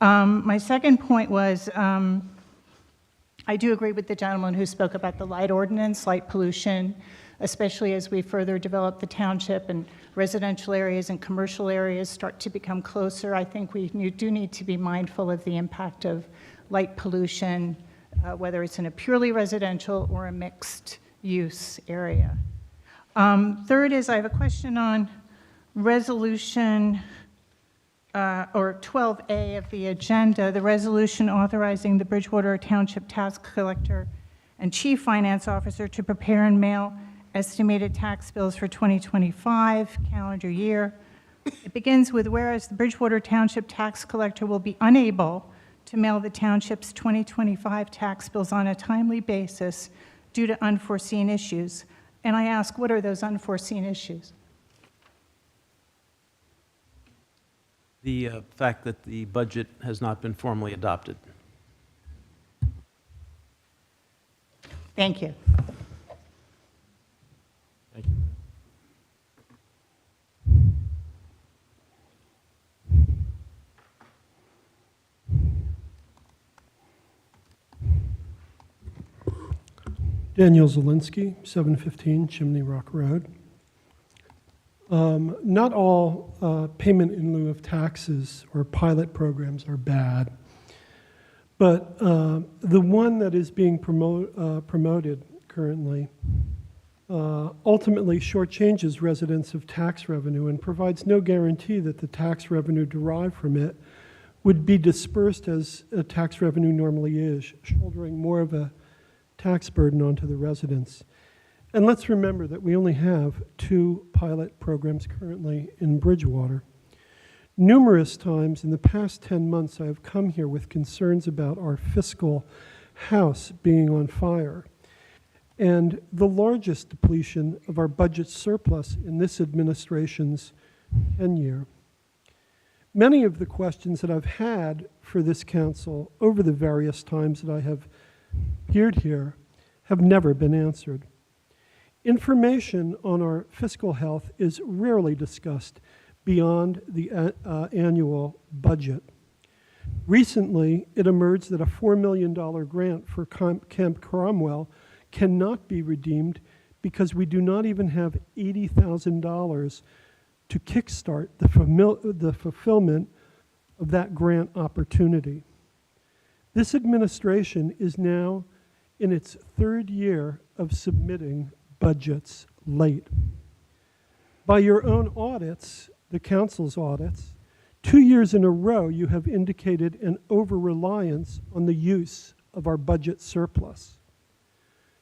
My second point was, I do agree with the gentleman who spoke about the light ordinance, light pollution, especially as we further develop the township and residential areas and commercial areas start to become closer. I think we do need to be mindful of the impact of light pollution, whether it's in a purely residential or a mixed use area. Third is, I have a question on resolution or 12A of the agenda, the resolution authorizing the Bridgewater Township Tax Collector and Chief Finance Officer to prepare and mail estimated tax bills for 2025 calendar year. It begins with, whereas the Bridgewater Township Tax Collector will be unable to mail the township's 2025 tax bills on a timely basis due to unforeseen issues. And I ask, what are those unforeseen issues? The fact that the budget has not been formally adopted. Thank you. Thank you. Daniel Zielinski, 715 Chimney Rock Road. Not all payment in lieu of taxes or pilot programs are bad, but the one that is being promoted currently ultimately shortchanges residents of tax revenue and provides no guarantee that the tax revenue derived from it would be dispersed as a tax revenue normally is, shouldering more of a tax burden onto the residents. And let's remember that we only have 2 pilot programs currently in Bridgewater. Numerous times in the past 10 months, I have come here with concerns about our fiscal house being on fire and the largest depletion of our budget surplus in this administration's tenure. Many of the questions that I've had for this council over the various times that I have appeared here have never been answered. Information on our fiscal health is rarely discussed beyond the annual budget. Recently, it emerged that a $4 million grant for Camp Cromwell cannot be redeemed because we do not even have $80,000 to kickstart the fulfillment of that grant opportunity. This administration is now in its third year of submitting budgets late. By your own audits, the council's audits, 2 years in a row you have indicated an over-reliance on the use of our budget surplus.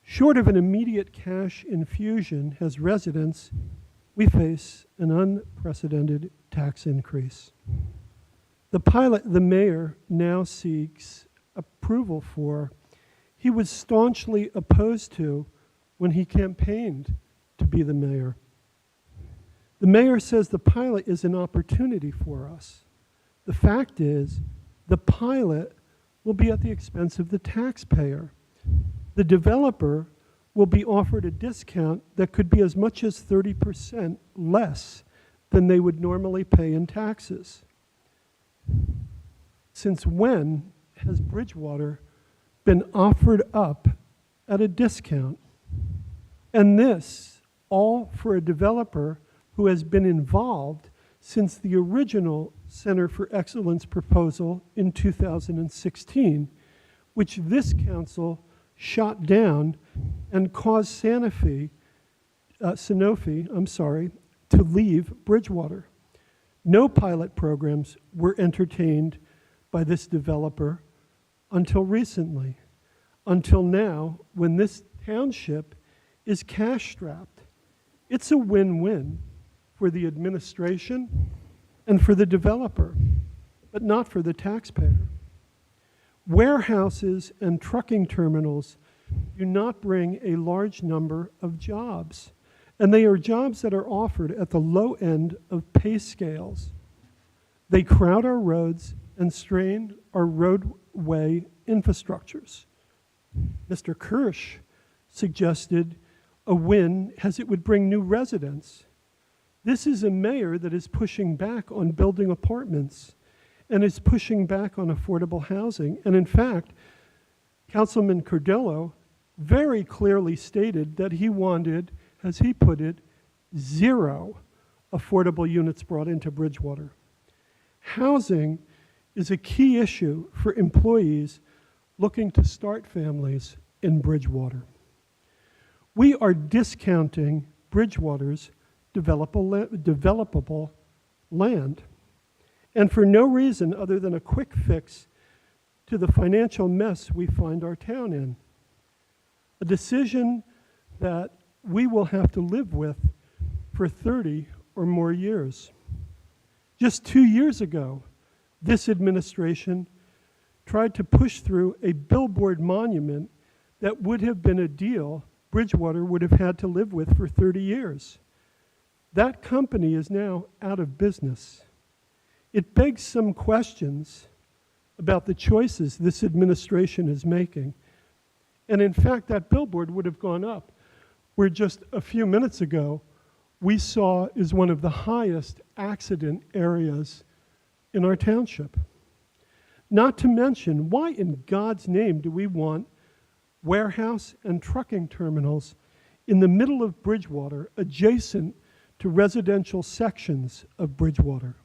Short of an immediate cash infusion as residents, we face an unprecedented tax increase. The pilot the mayor now seeks approval for, he was staunchly opposed to when he campaigned to be the mayor. The mayor says the pilot is an opportunity for us. The fact is, the pilot will be at the expense of the taxpayer. The developer will be offered a discount that could be as much as 30% less than they would normally pay in taxes. Since when has Bridgewater been offered up at a discount? And this all for a developer who has been involved since the original Center for Excellence proposal in 2016, which this council shot down and caused Sanofi, to leave Bridgewater. No pilot programs were entertained by this developer until recently, until now, when this township is cash-strapped. It's a win-win for the administration and for the developer, but not for the taxpayer. Warehouses and trucking terminals do not bring a large number of jobs, and they are jobs that are offered at the low end of pay scales. They crowd our roads and strain our roadway infrastructures. Mr. Kirsch suggested a win as it would bring new residents. This is a mayor that is pushing back on building apartments and is pushing back on affordable housing. And in fact, Councilman Cordillo very clearly stated that he wanted, as he put it, 0 affordable units brought into Bridgewater. Housing is a key issue for employees looking to start families in Bridgewater. We are discounting Bridgewater's developable land, and for no reason other than a quick fix to the financial mess we find our town in. A decision that we will have to live with for 30 or more years. Just 2 years ago, this administration tried to push through a billboard monument that would have been a deal Bridgewater would have had to live with for 30 years. That company is now out of business. It begs some questions about the choices this administration is making. And in fact, that billboard would have gone up, where just a few minutes ago, we saw is one of the highest accident areas in our township. Not to mention, why in God's name do we want warehouse and trucking terminals in the middle of Bridgewater, adjacent to residential sections of Bridgewater?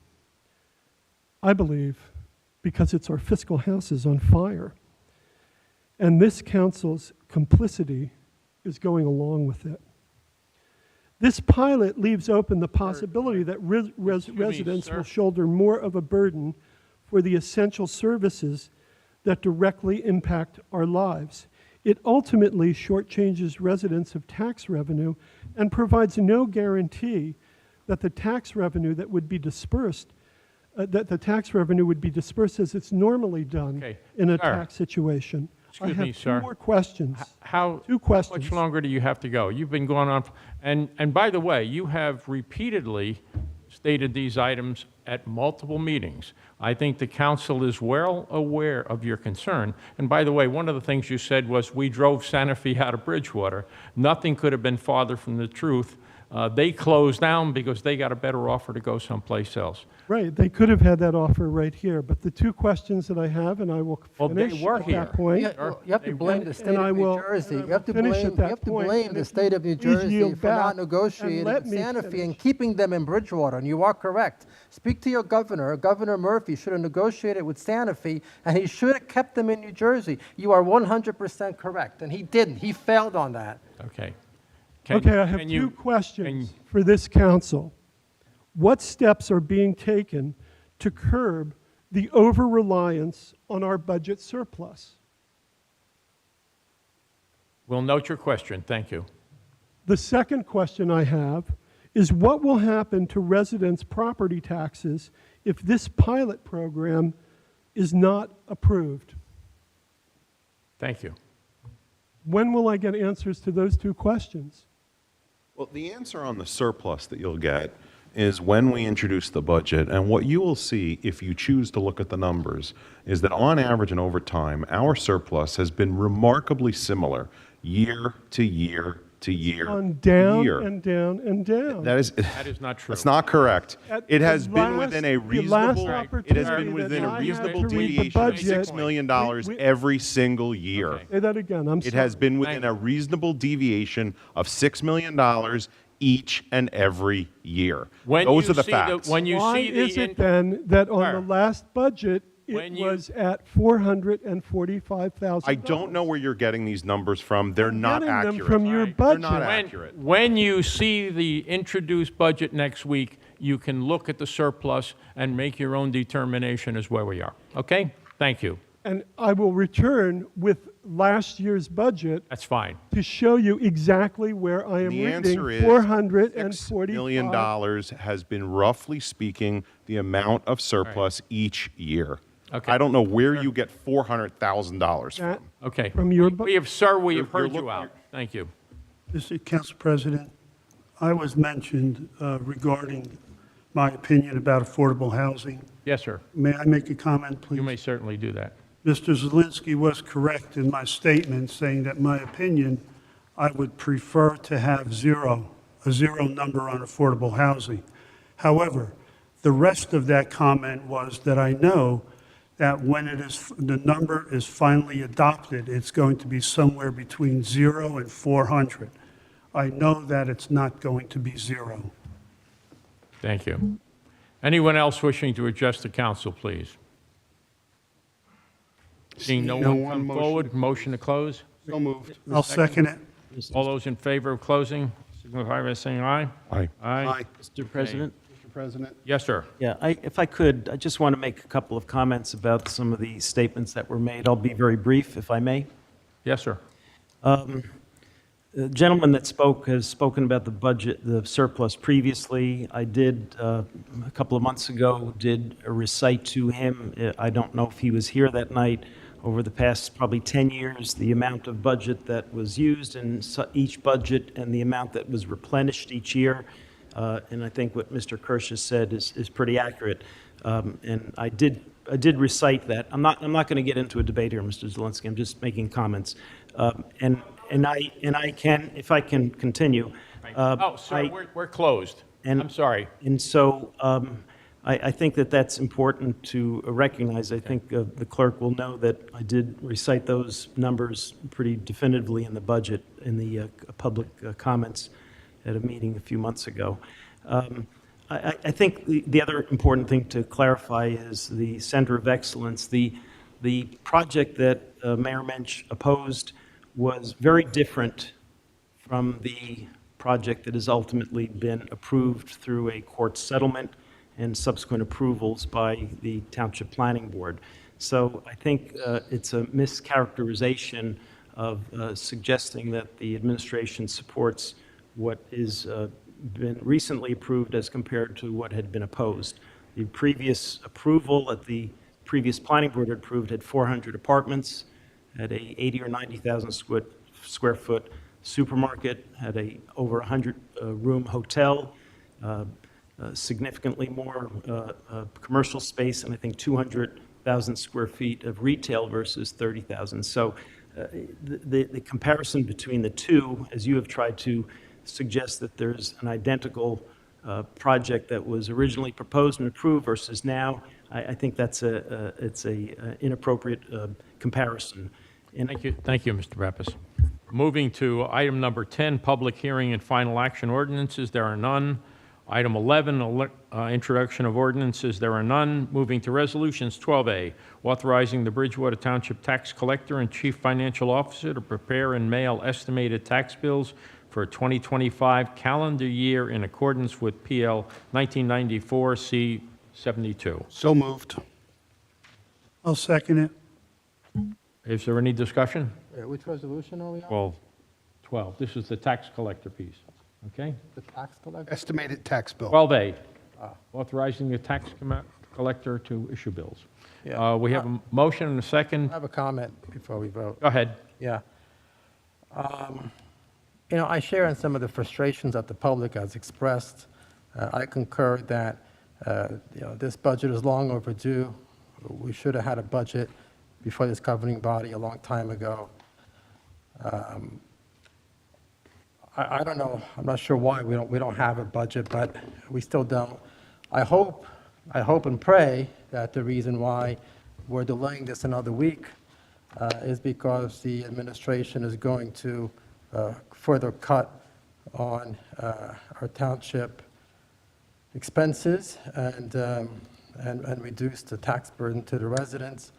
I believe because it's our fiscal houses on fire. And this council's complicity is going along with it. This pilot leaves open the possibility that residents will shoulder more of a burden for the essential services that directly impact our lives. It ultimately shortchanges residents of tax revenue and provides no guarantee that the tax revenue that would be dispersed, would be dispersed as it's normally done in a tax situation. Excuse me, sir. 2 more questions. Two questions. How much longer do you have to go? You've been going on, and by the way, you have repeatedly stated these items at multiple meetings. I think the council is well aware of your concern. And by the way, one of the things you said was, we drove Sanofi out of Bridgewater. Nothing could have been farther from the truth. They closed down because they got a better offer to go someplace else. Right, they could have had that offer right here, but the two questions that I have, and I will Well, they finish were at here. that point. You have to blame the state And I of New will- Jersey. and I You have to will finish blame, at you that have to point, blame and the if state you of New please Jersey yield for not back and negotiating let with me Santa Fe and finish. keeping them in Bridgewater, and you are correct. Speak to your governor. Governor Murphy should have negotiated with Santa Fe, and he should have kept them in New Jersey. You are 100% correct, and he didn't. He failed on that. Okay. Okay, I have can you- two can questions you- for this council. What steps are being taken to curb the over-reliance on our budget surplus? We'll note your question. Thank you. The second question I have is what will happen to residents' property taxes if this pilot program is not approved? Thank you. When will I get answers to those two questions? Well, the answer on the surplus that you'll get is when we introduce the budget, and what you will see if you choose to look at the numbers is that on average and over time, our surplus has been remarkably similar year to year to year On to down year. and down and down. That is not true. That's not correct. At It the has been last- within a the last reasonable. It has opportunity been that within I a had reasonable to read the deviation of budget, $6 million we- every single year. Say that again, I'm It sorry. has been within a reasonable deviation of $6 million each and every year. When Those you are the see facts. when you Why see the is it then that on Sir, the last budget, it when you- was at $445,000? I don't know where you're getting these numbers from. They're not getting them accurate. from your They're budget. not accurate. when you see the introduced budget next week, you can look at the surplus and make your own determination as where we are. Okay? Thank you. And I will return with last year's budget That's fine. to show you exactly where I am The reading answer is $6 million has been, roughly speaking, the amount of surplus each year. Okay. I don't know where you get $400,000 That- from. Okay. From your We have, sir, we have You're heard you looking- out. Thank you. Mr. Council President, I was mentioned regarding my opinion about affordable housing. Yes, sir. May I make a comment, please? You may certainly do that. Mr. Zelinski was correct in my statement, saying that my opinion, I would prefer to have a zero number on affordable housing. However, the rest of that comment was that I know that when the number is finally adopted, it's going to be somewhere between 0 and 400. I know that it's not going to be 0. Thank you. Anyone else wishing to address the council, please? Seeing no one come forward, motion to close? So moved. I'll second it. All those in favor of closing, signify by saying aye. Aye. Aye. Mr. President? Mr. President. Yes, sir. Yeah, if I could, I just want to make a couple of comments about some of the statements that were made. I'll be very brief, if I may. Yes, sir. The gentleman that spoke has spoken about the budget, the surplus previously. I did, a couple of months ago, did recite to him, I don't know if he was here that night, over the past probably 10 years, the amount of budget that was used in each budget and the amount that was replenished each year. And I think what Mr. Kirsch has said is pretty accurate. And I did recite that. I'm not going to get into a debate here, Mr. Zelinski. I'm just making comments. And I can, if I can continue. Oh, sir, we're closed. I'm sorry. And so I think that that's important to recognize. I think the clerk will know that I did recite those numbers pretty definitively in the budget, in the public comments at a meeting a few months ago. I think the other important thing to clarify is the Center of Excellence. The project that Mayor Mensch opposed was very different from the project that has ultimately been approved through a court settlement and subsequent approvals by the Township Planning Board. So I think it's a mischaracterization of suggesting that the administration supports what is been recently approved as compared to what had been opposed. The previous approval at the previous planning board had approved had 400 apartments, had a 80 or 90,000 square foot supermarket, had a over 100 room hotel, significantly more commercial space, and I think 200,000 square feet of retail versus 30,000. So the comparison between the two, as you have tried to suggests that there's an identical project that was originally proposed and approved versus now, I think that's it's a inappropriate comparison. And Thank you, Mr. Rappis. Moving to item number 10, public hearing and final action ordinances, there are none. Item 11, introduction of ordinances, there are none. Moving to resolutions, 12A, authorizing the Bridgewater Township Tax Collector and Chief Financial Officer to prepare and mail estimated tax bills for 2025 calendar year in accordance with PL 1994 C-72. So moved. I'll second it. Is there any discussion? Which resolution are we on? Well, 12, this is the tax collector piece, okay? The tax collector? Estimated tax bill. 12A, authorizing the tax collector to issue bills. Yeah. We have a motion and a second. I have a comment before we vote. Go ahead. Yeah. You know, I share in some of the frustrations that the public has expressed. I concur that, you know, this budget is long overdue. We should have had a budget before this governing body a long time ago. I don't know, I'm not sure why we don't have a budget, but we still don't. I hope and pray that the reason why we're delaying this another week is because the administration is going to further cut on our township expenses and reduce the tax burden to the residents.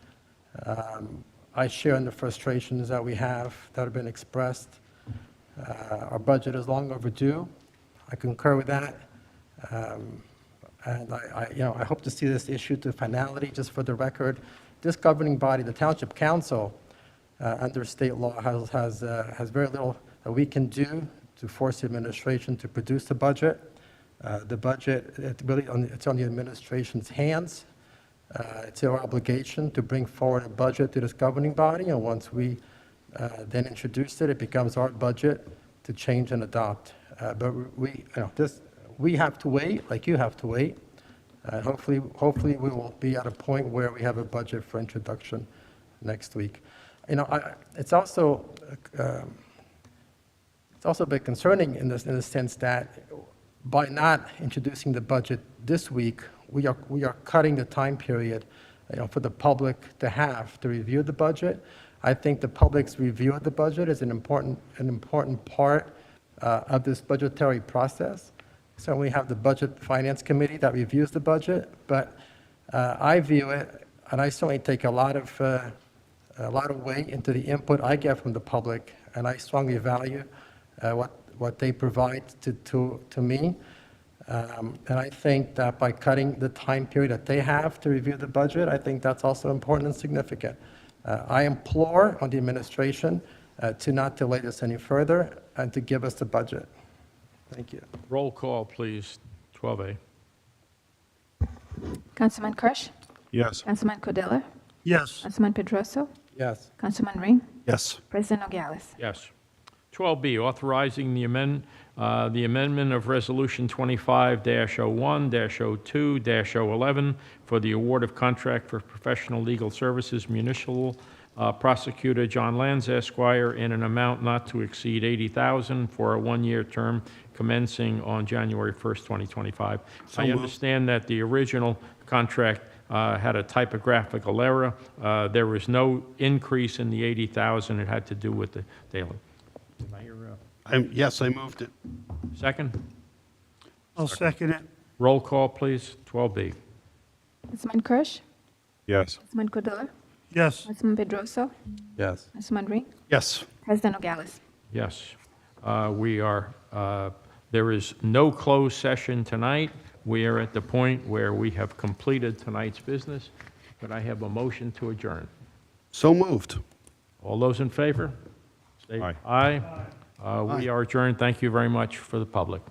I share in the frustrations that we have that have been expressed. Our budget is long overdue. I concur with that. And I hope to see this issue to finality. Just for the record, this governing body, the Township Council, under state law, has very little that we can do to force the administration to produce the budget. The budget, it's on the administration's hands. It's our obligation to bring forward a budget to this governing body, and once we then introduce it, it becomes our budget to change and adopt. But we have to wait, like you have to wait. Hopefully we will be at a point where we have a budget for introduction next week. You know, it's also a bit concerning in the sense that by not introducing the budget this week, we are cutting the time period, you know, for the public to have to review the budget. I think the public's review of the budget is an important part of this budgetary process. So we have the Budget Finance Committee that reviews the budget, but I view it, and I certainly take a lot of weight into the input I get from the public, and I strongly value what they provide to me. And I think that by cutting the time period that they have to review the budget, I think that's also important and significant. I implore on the administration to not delay this any further and to give us the budget. Thank you. Roll call, please. 12A. Councilman Kirsch? Yes. Councilman Cordilla? Yes. Councilman Pedroso? Yes. Councilman Ring? Yes. President Nogales? Yes. 12B, authorizing the amendment of Resolution 25-01-02-011 for the award of contract for professional legal services, municipal prosecutor John Lanz, Esquire, in an amount not to exceed $80,000 for a one-year term commencing on January 1st, 2025. I understand that the original contract had a typographical error. There was no increase in the $80,000. It had to do with the daily. Yes, I moved it. Second? I'll second it. Roll call, please. 12B. Councilman Kirsch? Yes. Councilman Cordilla? Yes. Councilman Pedroso? Yes. Councilman Ring? Yes. President Nogales? Yes. There is no closed session tonight. We are at the point where we have completed tonight's business. Could I have a motion to adjourn? So moved. All those in favor? Say Aye. aye. We are adjourned. Thank you very much for the public.